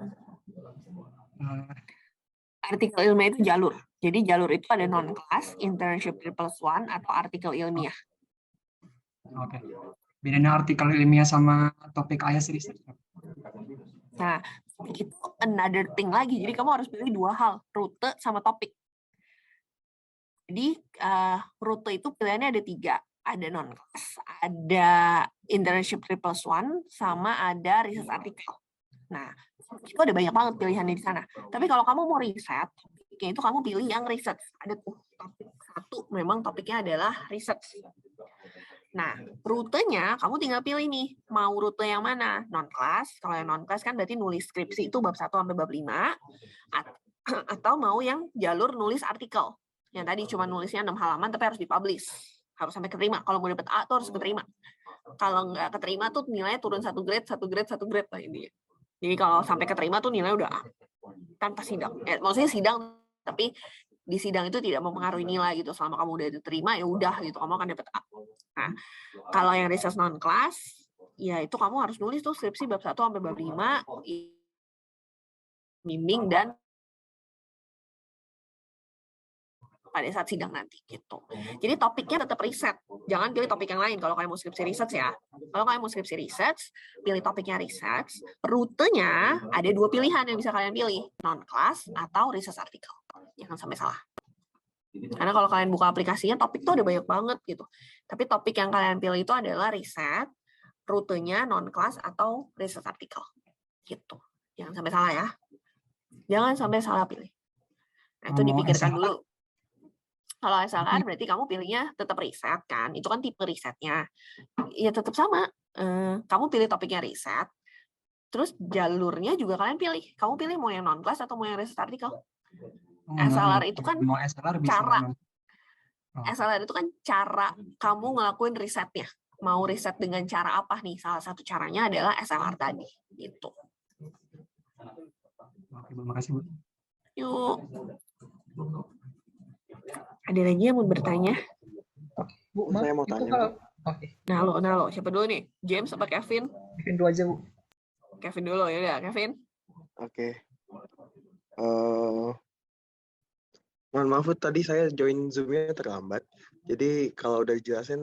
artikel ilmiah itu jalur. Jadi jalur itu ada non-class, internship 3+1, atau artikel ilmiah. Oke. Bedanya artikel ilmiah sama topik IAS research? Nah, itu another thing lagi. Jadi kamu harus pilih dua hal, rute sama topik. Jadi rute itu pilihannya ada 3. Ada non-class, ada internship 3+1, sama ada research artikel. Nah, itu ada banyak banget pilihannya di sana. Tapi kalau kamu mau riset, topiknya itu kamu pilih yang research. Ada tuh topik 1, memang topiknya adalah research. Nah, rutenya kamu tinggal pilih nih, mau rute yang mana? Non-class, kalau yang non-class kan berarti nulis skripsi itu bab 1 sampai bab 5, atau mau yang jalur nulis artikel. Yang tadi cuma nulisnya 6 halaman tapi harus dipublish. Harus sampai keterima. Kalau mau dapat A tuh harus keterima. Kalau nggak keterima tuh nilainya turun 1 grade lah ini. Jadi kalau sampai keterima tuh nilai udah A. Tanpa sidang. Maksudnya sidang, tapi di sidang itu tidak mempengaruhi nilai gitu. Selama kamu udah diterima ya udah gitu, kamu akan dapat A. Nah, kalau yang research non-class, ya itu kamu harus nulis tuh skripsi bab 1 sampai bab 5, bimbing dan pada saat sidang nanti gitu. Jadi topiknya tetap riset. Jangan pilih topik yang lain kalau kalian mau skripsi research ya. Kalau kalian mau skripsi research, pilih topiknya research. Rutenya ada 2 pilihan yang bisa kalian pilih, non-class atau research artikel. Jangan sampai salah. Karena kalau kalian buka aplikasinya, topik tuh ada banyak banget gitu. Tapi topik yang kalian pilih itu adalah riset, rutenya non-class atau research artikel. Gitu. Jangan sampai salah ya. Jangan sampai salah pilih. Nah, itu dipikirkan dulu. Kalau SLR berarti kamu pilihnya tetap riset kan. Itu kan tipe risetnya. Ya tetap sama. Kamu pilih topiknya riset. Terus jalurnya juga kalian pilih. Kamu pilih mau yang non-class atau mau yang research artikel. SLR itu kan cara. SLR itu kan cara kamu ngelakuin risetnya. Mau riset dengan cara apa nih? Salah satu caranya adalah SLR tadi. Gitu. Oke, terima kasih, Bu. Yuk. Ada lagi yang mau bertanya? Bu, saya mau tanya. Oke. Nalo. Siapa dulu nih? James apa Kevin? Kevin dulu aja, Bu. Kevin dulu, ya udah, Kevin. Oke. Mohon maaf, tadi saya join Zoom-nya terlambat. Jadi kalau udah dijelasin,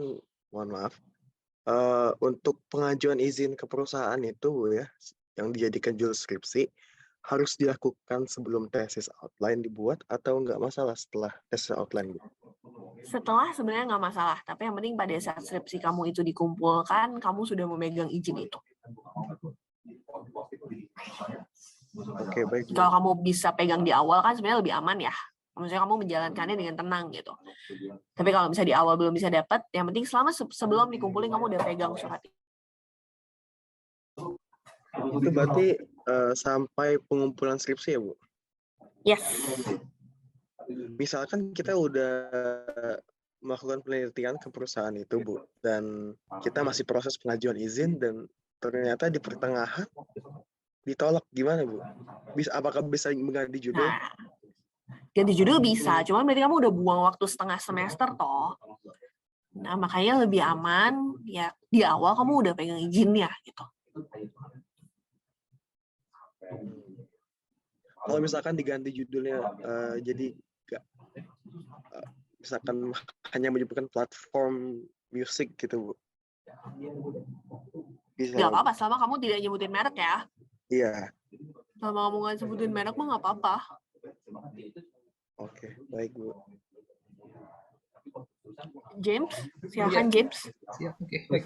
mohon maaf. Untuk pengajuan izin ke perusahaan itu, Bu, ya, yang dijadikan judul skripsi, harus dilakukan sebelum tesis outline dibuat atau nggak masalah setelah tesis outline? Setelah sebenarnya nggak masalah, tapi yang penting pada saat skripsi kamu itu dikumpulkan, kamu sudah memegang izin itu. Oke, baik. Kalau kamu bisa pegang di awal kan sebenarnya lebih aman ya. Maksudnya kamu menjalankannya dengan tenang gitu. Tapi kalau bisa di awal belum bisa dapat, yang penting selama sebelum dikumpulin kamu udah pegang surat itu. Itu berarti sampai pengumpulan skripsi ya, Bu? Yes. Misalkan kita udah melakukan penelitian ke perusahaan itu, Bu, dan kita masih proses pengajuan izin dan ternyata di pertengahan ditolak, gimana, Bu? Apakah bisa mengganti judul? Nah, ganti judul bisa, cuman berarti kamu udah buang waktu setengah semester toh. Nah, makanya lebih aman ya di awal kamu udah pegang izinnya gitu. Kalau misalkan diganti judulnya jadi misalkan hanya menyebutkan platform musik gitu, Bu. Bisa. Nggak apa-apa, selama kamu tidak nyebutin merek ya. Iya. Selama kamu nggak sebutin merek mah nggak apa-apa. Oke, baik Bu. James, silakan James. Siap, oke, baik.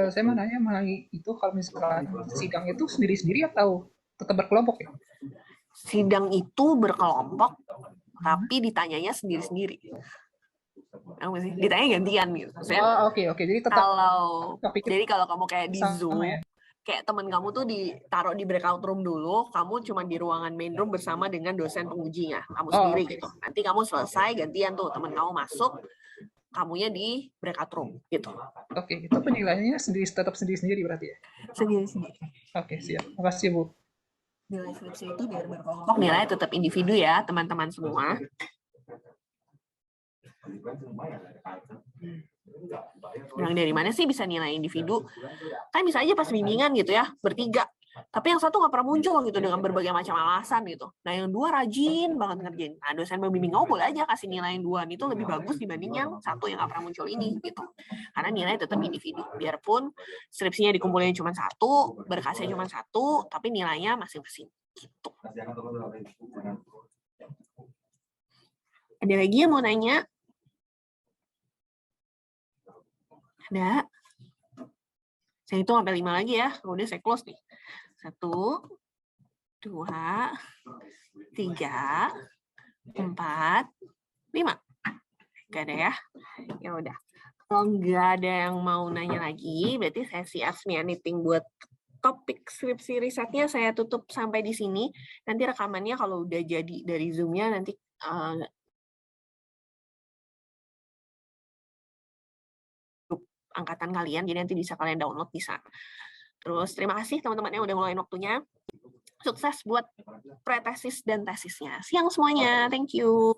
Saya mau nanya mengenai itu, kalau misalkan sidang itu sendiri-sendiri atau tetap berkelompok ya? Sidang itu berkelompok, tapi ditanyanya sendiri-sendiri. Apa sih? Ditanya gantian gitu. Maksudnya, Oke, jadi tetap jadi kalau kamu kayak di sama Zoom, ya? kayak teman kamu tuh ditaruh di breakout room dulu, kamu cuma di ruangan main room bersama dengan dosen pengujinya, kamu sendiri oke. gitu. Nanti kamu selesai gantian tuh teman kamu masuk, kamunya di breakout room gitu. Oke, itu penilaiannya tetap sendiri-sendiri berarti ya? Sendiri-sendiri. Oke, siap. Makasih Bu. Nilai skripsi itu biar berkelompok, nilai tetap individu ya teman-teman semua. Yang dari mana sih bisa nilai individu? Kan bisa aja pas bimbingan gitu ya, bertiga. Tapi yang satu nggak pernah muncul gitu dengan berbagai macam alasan gitu. Nah yang dua rajin banget ngerjain. Nah dosen pembimbing kamu boleh aja kasih nilai yang dua itu lebih bagus dibanding yang satu yang nggak pernah muncul ini gitu. Karena nilai tetap individu. Biarpun skripsinya dikumpulin cuma satu, berkasnya cuma satu, tapi nilainya masing-masing. Gitu. Ada lagi yang mau nanya? Ada? Saya hitung sampai 5 lagi ya. Udah saya close nih. 1, 2, 3, 4, 5. Gak ada ya? Ya udah. Kalau nggak ada yang mau nanya lagi, berarti sesi Ask Me Anything buat topik skripsi risetnya saya tutup sampai di sini. Nanti rekamannya kalau udah jadi dari Zoom-nya nanti angkatan kalian, jadi nanti bisa kalian download bisa. Terus terima kasih teman-teman yang udah ngeluangin waktunya. Sukses buat pretesis dan tesisnya. Siang semuanya, thank you.